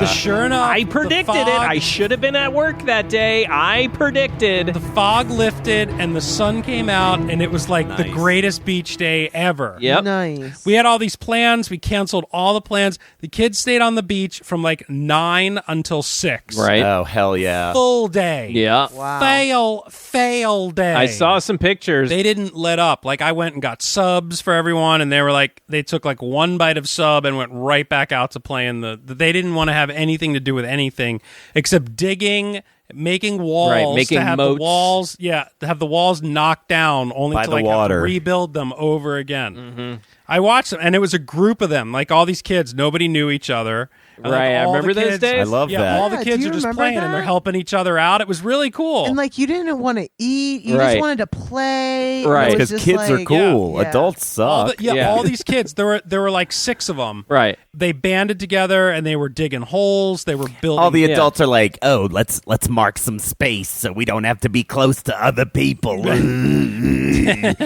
Sure enough, I predicted it. I should have been at work that day. I predicted. The fog lifted and the sun came out, and it was like the greatest beach day ever. Yep. Nice. We had all these plans. We canceled all the plans. The kids stayed on the beach from like 9 until 6. Right. Oh, hell yeah. Full day. Yeah. Wow. Fail day. I saw some pictures. They didn't let up. Like I went and got subs for everyone, and they took like one bite of sub and went right back out to playing they didn't want to have anything to do with anything except digging, making walls, making to have moats. the walls, to have the walls knocked down, only By to the like have to water. rebuild them over again. I watched them, and it was a group of them, like all these kids. Nobody knew each other. And, like, Right, I all remember the those kids- days. I love that. All the Yeah, kids do you are just remember playing, and they're that? helping each other out. It was really cool. And like you didn't want to eat, you Right. just wanted to play. Right. It was Because just kids are like- cool. Yeah. Adults all suck. all these kids. There were like 6 of them. Right. They banded together and they were digging holes. They were building. All the adults are like, "Oh, let's mark some space so we don't have to be close to other people."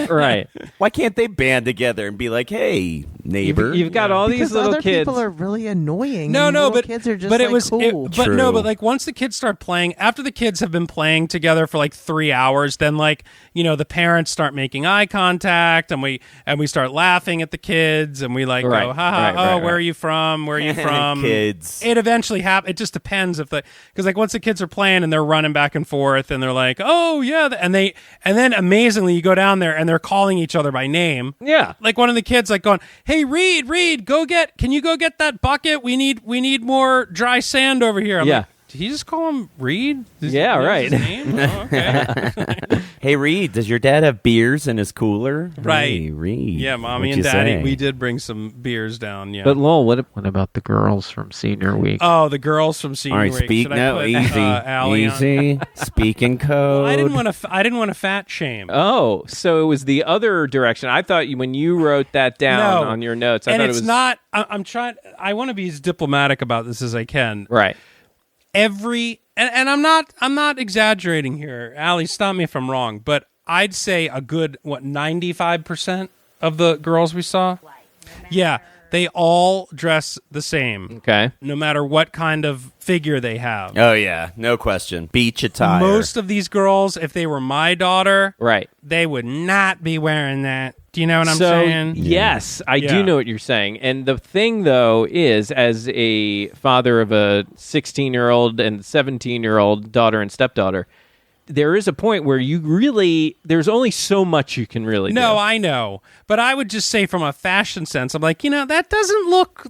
Right. Why can't they band together and be like, "Hey, neighbor"? You've got all Because these little other kids. people are really annoying. No, and no, little but kids are just but it like, was cool. but no, True. but like once the kids start playing, after the kids have been playing together for like 3 hours, then like the parents start making eye contact, and we start laughing at the kids, and we like Right, go, ha ha, right, oh, right, where right. are you from? Where are you from? Kids. It eventually happens. It just depends because like once the kids are playing and they're running back and forth, and they're like, oh yeah, and then amazingly you go down there and they're calling each other by name. Yeah. Like one of the kids like going, hey Reed, can you go get that bucket? We need more dry sand over here. I'm Yeah. like, did he just call him Reed? Yeah, right. His name? Oh, okay. Hey, Reed, does your dad have beers in his cooler? Right. Hey, Reed. Yeah, mommy what'd and you daddy, say? we did bring some beers down. Yeah. But Lowell, what about the girls from senior week? Oh, the girls from senior All right, week. speak Should I now. put, Easy. Allie on? Easy. Speaking code. I didn't want to fat shame. Oh, so it was the other direction. I thought when you wrote that down No. on your notes, I And thought it's it was not. I'm trying. I want to be as diplomatic about this as I can. right. And I'm not exaggerating here. Allie, stop me if I'm wrong, but I'd say a good 95% of the girls we saw. Yeah, they all dress the same. Okay. No matter what kind of figure they have. Oh, yeah. No question. Beach attire. Most of these girls, if they were my daughter, Right. they would not be wearing that. Do you know what I'm So, saying? yes, I Yeah. do know what you're saying. And the thing, though, is as a father of a 16-year-old and 17-year-old daughter and stepdaughter, there is a point where there's only so much you can really do. No, I know. But I would just say from a fashion sense, I'm like, that doesn't look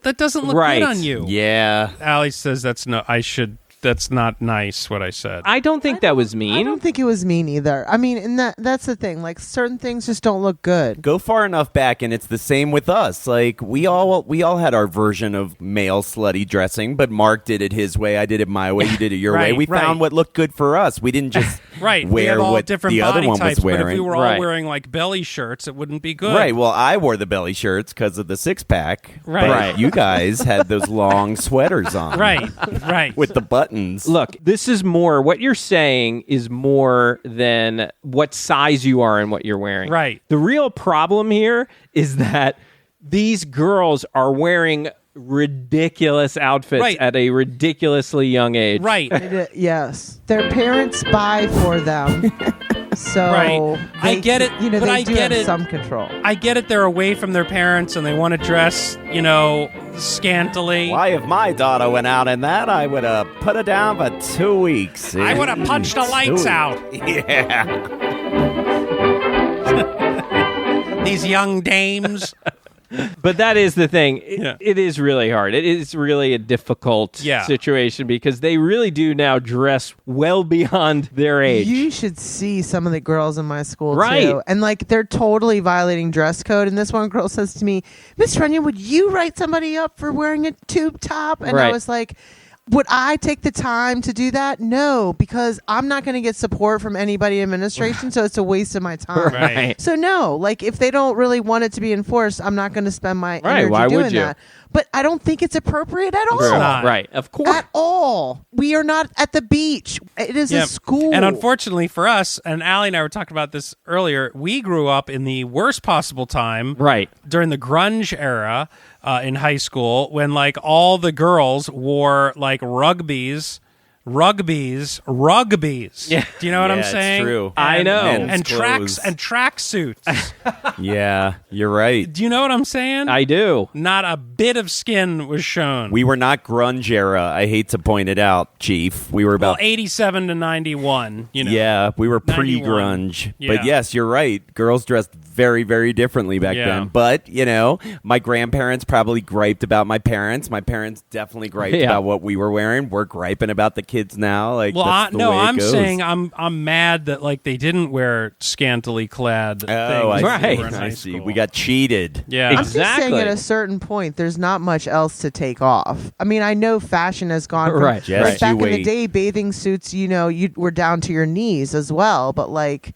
Right. good on you. Yeah. Allie says I should that's not nice what I said. I don't think that was mean. I don't think it was mean either. I mean, and that's the thing. Like, certain things just don't look good. Go far enough back, and it's the same with us. Like, we all had our version of male slutty dressing, but Mark did it his way, I did it my way, you did it your way. We found what looked good for us. We didn't just we wear have all what different the other body one types, was wearing. But if we were all wearing like belly shirts, it wouldn't be good. Right. Well, I wore the belly shirts because of the six-pack. Right. But you guys had those long sweaters on. Right. With the buttons. Look, this is more, what you're saying is more than what size you are and what you're wearing. Right. The real problem here is that these girls are wearing ridiculous outfits at a ridiculously young age. Right. Yes. Their parents buy for them. So I get it, You know, but they I do get have it. some control. I get it. They're away from their parents and they want to dress, scantily. Why, if my daughter went out in that, I would have put her down for 2 weeks. I would have punched the lights out. Yeah. These young dames. But that is the thing. It is really hard. It is really a difficult situation because they really do now dress well beyond their age. You should see some of the girls in my school, Right. too. And, like, they're totally violating dress code. And this one girl says to me, Miss Runyon, would you write somebody up for wearing a tube top? And I was like, would I take the time to do that? No, because I'm not going to get support from anybody in administration, so it's a waste of my time. Right. So no, like if they don't really want it to be enforced, I'm not going to spend my energy Why doing would you? that. But I don't think it's appropriate at all. Right. Of course. At all. We are not at the beach. It is a school. And unfortunately for us, and Allie and I were talking about this earlier, we grew up in the worst possible time. Right. During the grunge era in high school when like all the girls wore like rugbies. Yeah. Do you know what I'm saying? It's true. I know. And track suits. Yeah, you're right. Do you know what I'm saying? I do. Not a bit of skin was shown. We were not grunge era. I hate to point it out, Chief. We were about 87 to 91. Yeah, we were 91. pre-grunge. Yeah. But yes, you're right. Girls dressed very, very differently back then. But, my grandparents probably griped about my parents. My parents definitely griped about what we were wearing. We're griping about the kids now. Like, that's the way it I'm goes. saying I'm mad that like they didn't wear scantily clad things. I see. We got cheated. Yeah, I'm just saying at a certain point, there's not much else to take off. I mean, I know fashion has gone from, Right. Just like back you in the wait. day, bathing suits, you were down to your knees as well. But like,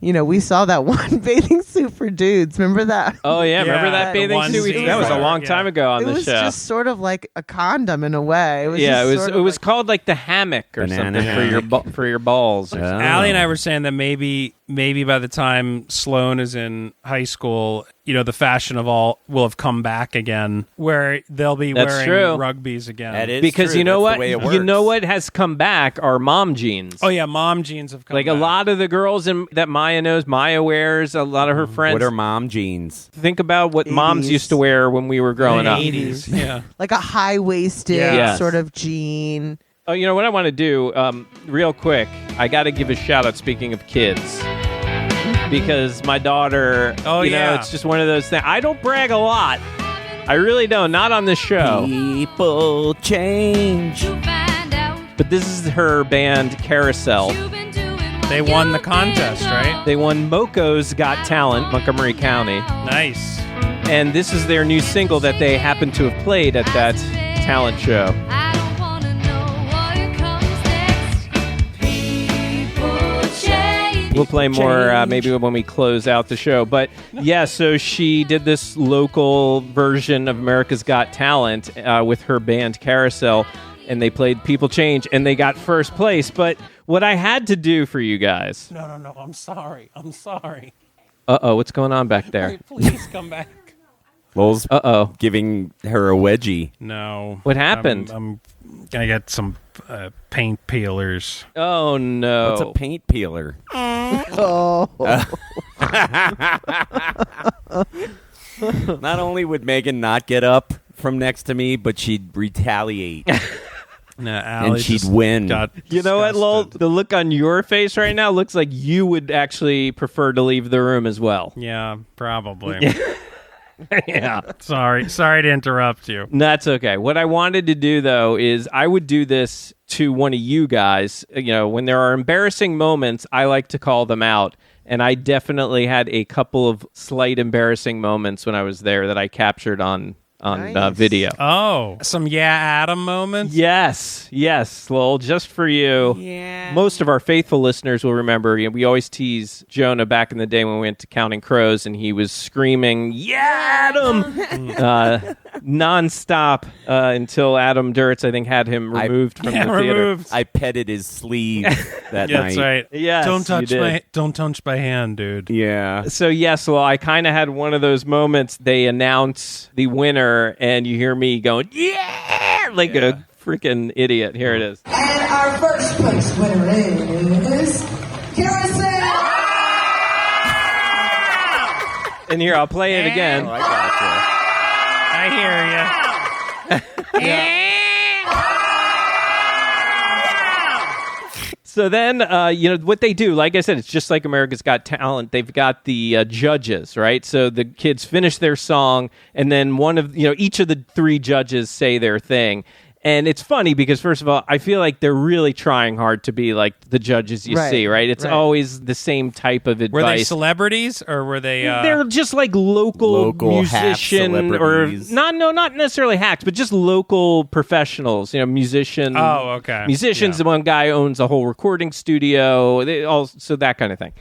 we saw that one bathing suit for dudes. Remember that? Oh, yeah. Remember that bathing suit? That was a long time ago on it the was show. just sort of like a condom in a way. It was it was called like the hammock or Banana something for your balls. Allie and I were saying that maybe by the time Sloan is in high school, the fashion of all will have come back again, where they'll be That's wearing true. rugbies again. That is Because true. you know That's what? the way it You know works. what has come back are mom jeans. Oh yeah, mom jeans have come Like back. a lot of the girls that Maya knows, Maya wears, a lot of her friends. What are mom jeans? Think about what 80s. moms used to wear when we were growing up. 80s. Yeah. like a high-waisted Yes. sort of jean. Oh, you know what I want to do? Real quick, I got to give a shout out. Speaking of kids, because my daughter. It's just one of those things. I don't brag a lot. I really don't. Not on this show. People change. But this is her band Carousel. They won the contest, right? They won MoCo's Got Talent, Montgomery County. Nice. And this is their new single that they happen to have played at that talent show. We'll play more maybe when we close out the show. But yeah, so she did this local version of America's Got Talent with her band Carousel, and they played People Change, and they got first place. But what I had to do for you guys... No, I'm sorry. Uh-oh, what's going on back there? Wait, please come back. Lowell's giving her a wedgie. No. What happened? I'm going to get some paint peelers. Oh, no. What's a paint peeler? Oh. Not only would Megan not get up from next to me, but she'd retaliate. No, and she'd win. You know what, Lowell? The look on your face right now looks like you would actually prefer to leave the room as well. Yeah, probably. Yeah. Sorry to interrupt you. That's okay. What I wanted to do, though, is I would do this to one of you guys. When there are embarrassing moments, I like to call them out. And I definitely had a couple of slight embarrassing moments when I was there that I captured on video. Oh, some Adam moments? Yes, Lowell, just for you. Yeah. Most of our faithful listeners will remember, we always tease Jonah back in the day when we went to Counting Crows, and he was screaming, "Yeah, Adam!" nonstop until Adam Duritz, I think, had him removed from the theater. I petted his sleeve that night. That's right. Yes, Don't touch my hand, dude. Yeah. So yes, well, I kind of had one of those moments. They announce the winner, and you hear me going, "Yeah!" like a freaking idiot. Here it is. And our first place winner is Carousel. And here, I'll play it again. Oh, I gotcha. I hear you. So then, what they do, like I said, it's just like America's Got Talent. They've got the judges, right? So the kids finish their song, and then each of the three judges say their thing. And it's funny because, first of all, I feel like they're really trying hard to be like the judges you see, right? It's always the same type of advice. Were they celebrities or were they... They're just like local musician or... not necessarily hacks, but just local professionals, musician. Oh, okay. Musicians, the one guy owns a whole recording studio, so that kind of thing.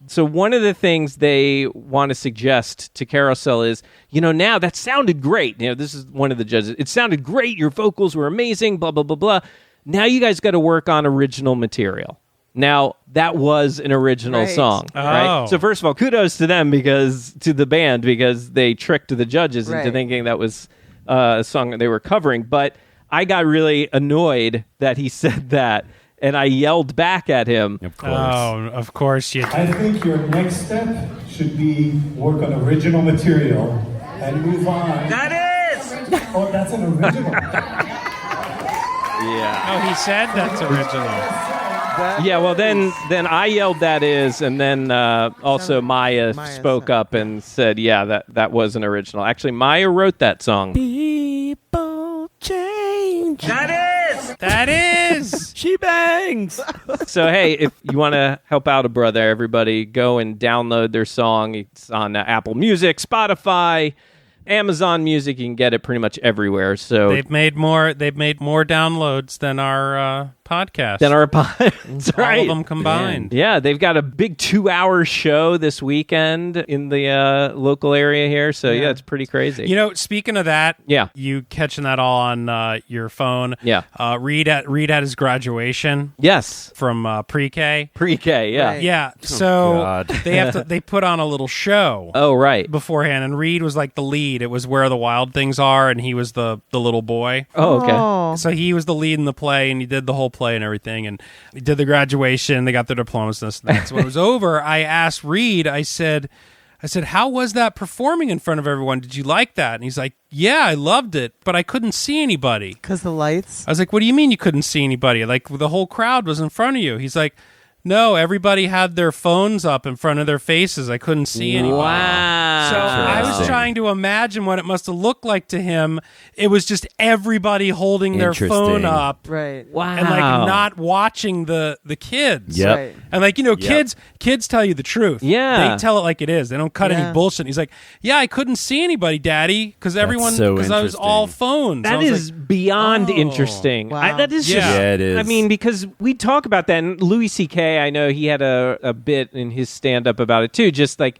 So one of the things they want to suggest to Carousel is, now that sounded great. This is one of the judges. It sounded great. Your vocals were amazing, blah, blah, blah, blah. Now you guys got to work on original material. Now, that was an original song, right? So first of all, kudos to them to the band, because they tricked the judges into thinking that was a song that they were covering. But I got really annoyed that he said that. And I yelled back at him. Of course. Oh, of course you did. I think your next step should be work on original material and move on. That is! Oh, that's an original. Yeah. Oh, he said that's original. Yeah, well, then I yelled that is, and then also Maya spoke up and said, yeah, that was an original. Actually, Maya wrote that song. People change. That is! She bangs! So, hey, if you want to help out a brother, everybody, go and download their song. It's on Apple Music, Spotify, Amazon Music. You can get it pretty much everywhere. So they've made more downloads than our podcast. That's right. All of them combined. Man. Yeah, they've got a big 2-hour show this weekend in the local area here. So, yeah, it's pretty crazy. Speaking of that, you catching that all on your phone. Yeah. Reed at his graduation. Yes. From pre-K. Pre-K, yeah. Right. Yeah. So they put on a little show. Oh, right. Beforehand, and Reed was like the lead. It was Where the Wild Things Are, and he was the little boy. Oh, okay. So he was the lead in the play, and he did the whole play and everything, and he did the graduation. They got their diplomas and this and that. So when it was over, I asked Reed, I said, how was that performing in front of everyone? Did you like that? And he's like, yeah, I loved it, but I couldn't see anybody. Because the lights? I was like, what do you mean you couldn't see anybody? Like, the whole crowd was in front of you. He's like, no, everybody had their phones up in front of their faces. I couldn't see anybody. Wow. So I was trying to imagine what it must have looked like to him. It was just everybody holding their phone up. Right. Wow. And not watching the kids. Yep. Right. And kids tell you the truth. Yeah. They tell it like it is. They don't cut any bullshit. And he's like, yeah, I couldn't see anybody, Daddy, because I was all phones. That is beyond interesting. Wow. That is Yeah, it is. I mean, because we talk about that, and Louis C.K., I know he had a bit in his stand-up about it too, just like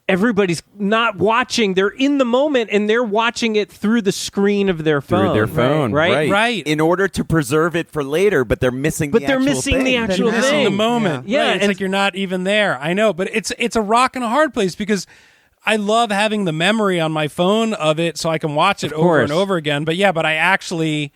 everybody's not watching. They're in the moment, and they're watching it through the screen of their phone. Right. In order to preserve it for later, but they're missing the actual thing. the actual They're thing. missing the moment. Yeah, Right. It's like you're not even there. I know, but it's a rock and a hard place because I love having the memory on my phone of it so I can watch it over and over again. But I actually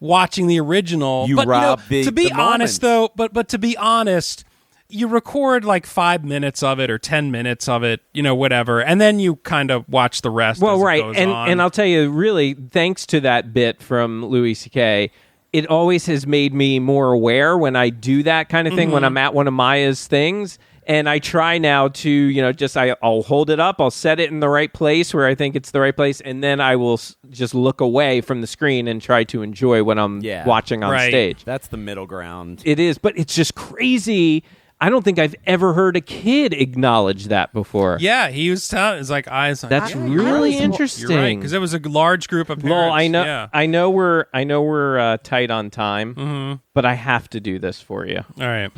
watching the original. To be honest, though, but to be honest, you record like 5 minutes of it or 10 minutes of it, whatever, and then you kind of watch the rest. Well, as right, it goes on. and I'll tell you, really, thanks to that bit from Louis C.K., it always has made me more aware when I do that kind of thing, when I'm at one of Maya's things. And I try now to, I'll hold it up, I'll set it in the right place where I think it's the right place, and then I will just look away from the screen and try to enjoy what I'm watching on stage. That's the middle ground. It is, but it's just crazy. I don't think I've ever heard a kid acknowledge that before. Yeah, he was telling. It's like that's really interesting. You're right, because it was a large group of parents. Lowell, I know. Yeah. I know we're tight on time, but I have to do this for you. All right.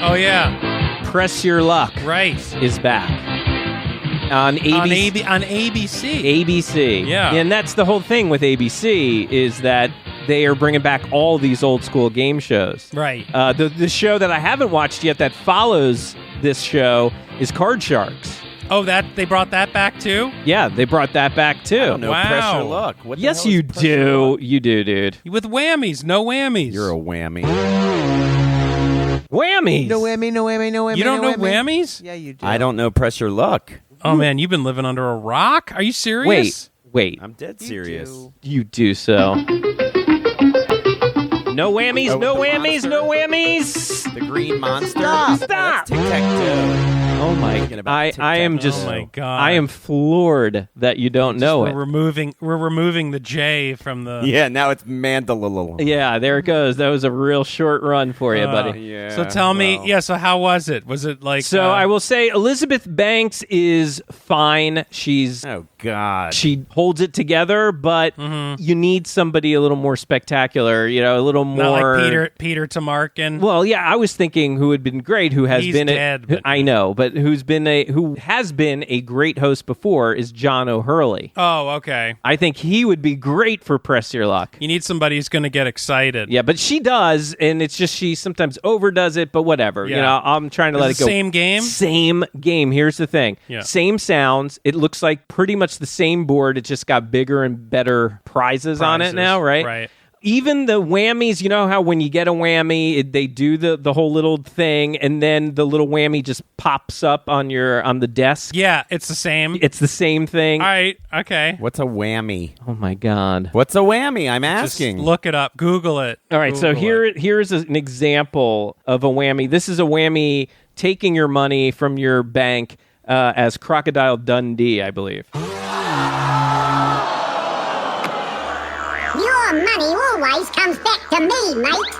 Oh yeah, Press Your Luck. Right, is back on ABC. On ABC. ABC. Yeah, and that's the whole thing with ABC is that they are bringing back all these old school game shows. Right. The show that I haven't watched yet that follows this show is Card Sharks. Oh, they brought that back too? Yeah, they brought that back too. I don't know. Wow. Press Your Luck. What the Yes, hell you is Press Your do. Luck? You do, dude. With whammies, no whammies. You're a whammy. Whammies. No whammy, no whammy, no whammy. You don't no know whammies? Yeah, you do. I don't know Press Your Luck. Oh man, you've been living under a rock? Are you serious? Wait. I'm dead serious. You do so. No whammies, no whammies, no whammies. The green monster. Stop. Tic-tac-toe. Oh my! I am just. Oh my God. I am floored that you don't know it. We're removing the J from the. Yeah, now it's Mandalala. Yeah, there it goes. That was a real short run for you, buddy. Yeah. So tell me, so how was it? Was it like? So I will say Elizabeth Banks is fine. She's she holds it together, but you need somebody a little more spectacular. A little more. Not like Peter Tamarkin. Well, yeah, I was thinking who had been great, who has He's been dead, I know, but who has been a great host before is John O'Hurley. Oh, okay. I think he would be great for Press Your Luck. You need somebody who's going to get excited. Yeah, but she does, and it's just she sometimes overdoes it, but whatever. Yeah. I'm trying to let it go. Same game? Same game. Here's the thing. Yeah. Same sounds. It looks like pretty much the same board. It just got bigger and better prizes on it now, right? Right. Even the whammies, you know how when you get a whammy, they do the whole little thing, and then the little whammy just pops up on the desk. Yeah, it's the same. It's the same thing. All right, okay. What's a whammy? Oh my God. What's a whammy? I'm asking. Just look it up. Google it. All right, so here's an example of a whammy. This is a whammy taking your money from your bank as Crocodile Dundee, I believe. Your money always comes back to me, mate.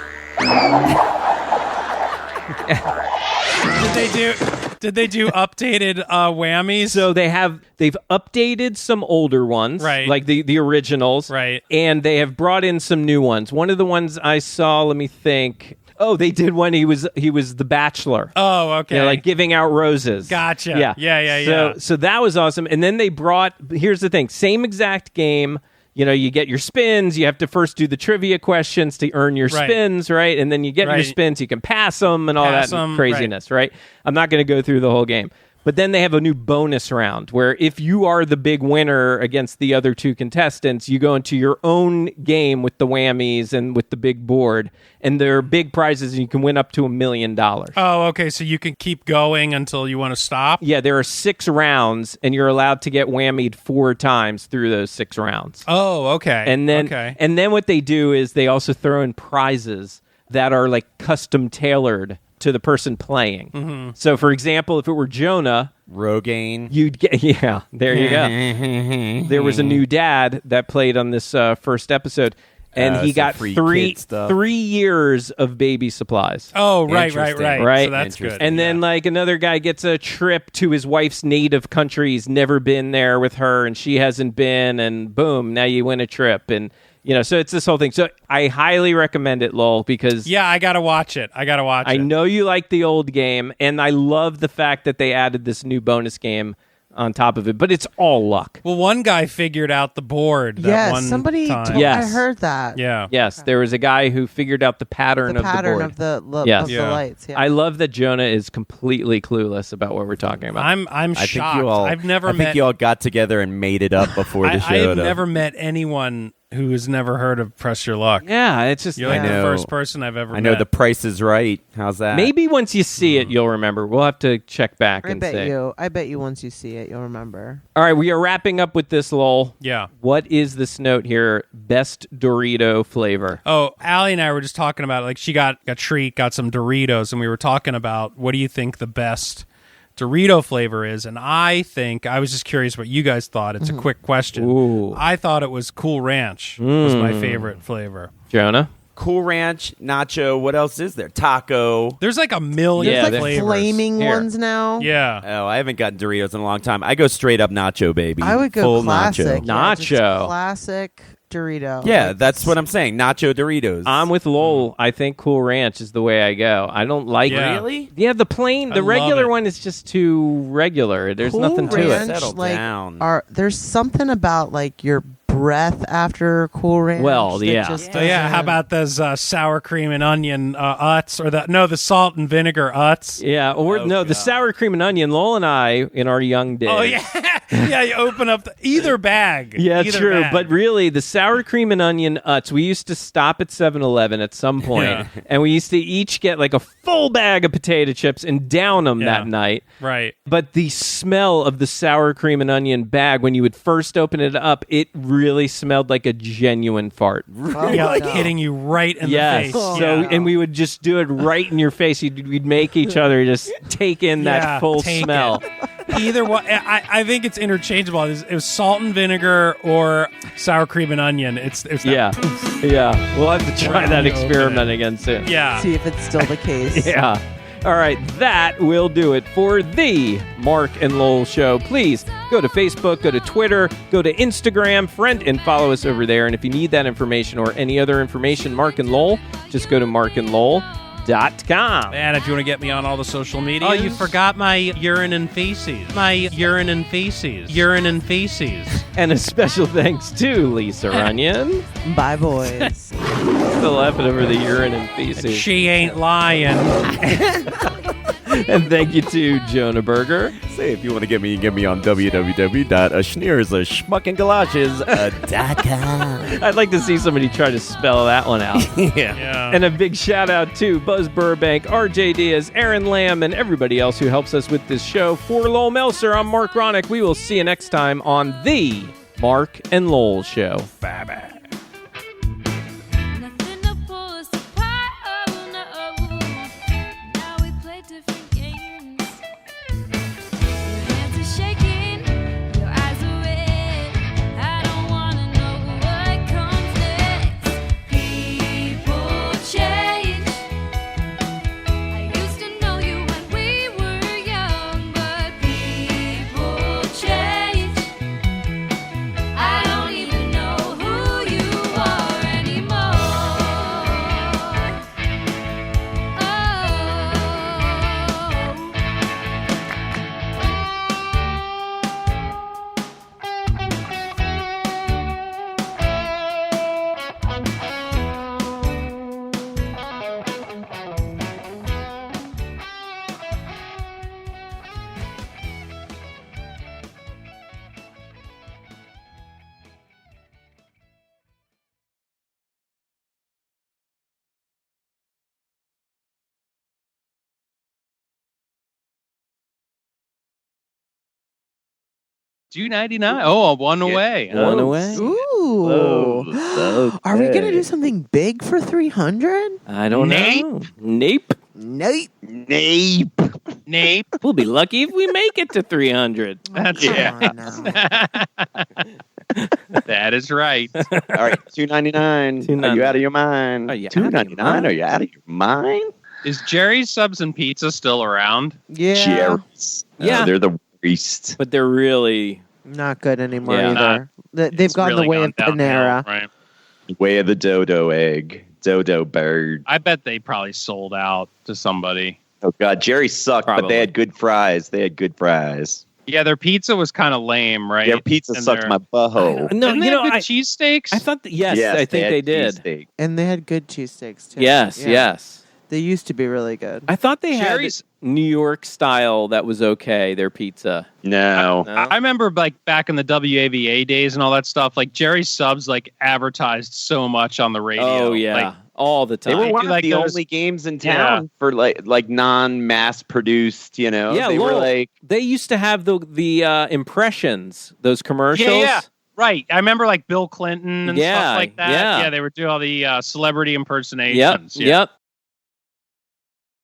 Did they do updated whammies? So they've updated some older ones, right? Like the originals, right? And they have brought in some new ones. One of the ones I saw, let me think. Oh, they did when he was the Bachelor. Oh, okay. Like giving out roses. Gotcha. Yeah. So that was awesome. And then they brought. Here's the thing: same exact game. You get your spins. You have to first do the trivia questions to earn your spins, right? And then you get your spins. You can pass them and all that craziness, right? I'm not going to go through the whole game. But then they have a new bonus round where if you are the big winner against the other two contestants, you go into your own game with the whammies and with the big board. And there are big prizes and you can win up to $1 million. Oh, okay. So you can keep going until you want to stop? Yeah, there are 6 rounds and you're allowed to get whammied 4 times through those 6 rounds. Oh, okay. And then what they do is they also throw in prizes that are like custom tailored to the person playing. Mm-hmm. So, for example, if it were Jonah, Rogaine, you'd get there you go. There was a new dad that played on this first episode, and he got 3 years of baby supplies. Oh, right. So that's good. And then like another guy gets a trip to his wife's native country. He's never been there with her, and she hasn't been, and boom, now you win a trip. And so it's this whole thing. So I highly recommend it, Lowell, because... Yeah, I got to watch it. I know you like the old game, and I love the fact that they added this new bonus game on top of it, but it's all luck. Well, one guy figured out the board that one time. I heard that. Yeah. Yes, there was a guy who figured out the pattern of the board. of the lights. Yeah. I love that Jonah is completely clueless about what we're talking about. I'm shocked. I think you all got together and made it up before the show. I've never met anyone who has never heard of Press Your Luck. Yeah, it's just You're like I the know. first person I've ever I know met. The Price is Right. How's that? maybe once you see it, you'll remember. We'll have to check back I and bet see. I bet you once you see it, you'll remember. All right, we are wrapping up with this, Lowell. Yeah. What is this note here? Best Dorito flavor. Oh, Allie and I were just talking about it. Like she got a treat, got some Doritos, and we were talking about what do you think the best Dorito flavor is, and I think I was just curious what you guys thought. It's a quick question. Ooh. I thought it was Cool Ranch was my favorite flavor. Jonah? Cool Ranch, Nacho. What else is there? Taco. There's like a million Yeah, There's like flavors. flaming Here. ones now. Yeah. Oh, I haven't gotten Doritos in a long time. I go straight up Nacho, baby. I would go Full classic. Nacho. Yeah, just Nacho. classic Dorito. Yeah, Like, that's what I'm saying. Nacho Doritos. I'm with Lowell. I think Cool Ranch is the way I go. I don't like Yeah. Really? Yeah, the plain, I the love regular it. one is just too regular. There's Cool nothing to Ranch, it. Settle like, down. there's something about like your breath after Cool Ranch. Well, that yeah. just So yeah, how doesn't- about those sour cream and onion Utz, or the salt and vinegar Utz? Yeah, or no, the sour cream and onion. Lowell and I, in our young days. Oh yeah, yeah. You open up either bag. Yeah, Either true. bag. But really, the sour cream and onion Utz, we used to stop at 7-Eleven at some point, Yeah. and we used to each get like a full bag of potato chips and down them Yeah. that night. Right. But the smell of the sour cream and onion bag, when you would first open it up, it really smelled like a genuine fart. Oh, Yeah, like no. hitting you right in Yes. the face. So, Yeah. and we would just do it right in your face. We'd make each other just take in Yeah, that full take smell. Either one, I think it's interchangeable. It was salt and vinegar or sour cream and onion. It's that Yeah. poof. Yeah. We'll have to try Right that when you open experiment it. again soon. Yeah. See if it's still the case. Yeah. All right, that will do it for the Mark and Lowell Show. Please go to Facebook, go to Twitter, go to Instagram, friend and follow us over there. And if you need that information or any other information, Mark and Lowell, just go to markandlowell.com. And if you want to get me on all the social media. Oh, you forgot my urine and feces. My urine and feces. Urine and feces. And a special thanks to Lisa Runyon. Bye, boys. Still laughing over the urine and feces. She ain't lying. And thank you to Jonah Berger. Say, if you want to get me, you can get me on www.schneersschmuckingaloshes.com. I'd like to see somebody try to spell that one out. Yeah. And a big shout out to Buzz Burbank, RJ Diaz, Aaron Lamb, and everybody else who helps us with this show. For Lowell Melser, I'm Mark Ronick. We will see you next time on the Mark and Lowell Show. Bye-bye. Nothing to pull us apart, oh no. Now we play different games. Your hands are shaking, your eyes are red. I don't wanna know what comes next. People change. I used to know you when we were young, but people change. I don't even know who you are anymore. $2.99. Oh, one away. huh? One away. Ooh. Are we going to do something big for 300? I don't know. Nape. Nope. Nape. Nape. We'll be lucky if we make it to 300. That's Come on now. That is right. All right, $2.99. Are you out of your mind? Are you out of your $2.99. mind? Are you out of your mind? Is Jerry's Subs and Pizza still around? Yeah. Jerry's. Yeah. They're the worst. But they're really. Not good anymore Yeah. either. They've It's gone really the way gone of downhill, Panera. Right. Way of the dodo egg. Dodo bird. I bet they probably sold out to somebody. Oh, God. Jerry sucked, but Probably. they had good fries. They had good fries. Yeah, their pizza was kind of lame, right? Their pizza And sucked their- my butthole. No, Didn't you they know, have good I cheesesteaks? thought that, yes, I think had they did. cheesesteak. And they had good cheesesteaks, too. Yes, Yeah. yes. They used to be really good. I thought they Jerry's- had New York style that was okay, their pizza. No. I remember like back in the WAVA days and all that stuff. Like Jerry's Subs like advertised so much on the radio. Oh, yeah. Like, all the time. They were one of Like the those- only games in town for like non-mass produced, Yeah, they were Lowell, like they used to have the impressions, those commercials. Yeah. Right. I remember like Bill Clinton and Yeah, stuff like that. yeah. Yeah, they would do all the celebrity impersonations. Yep.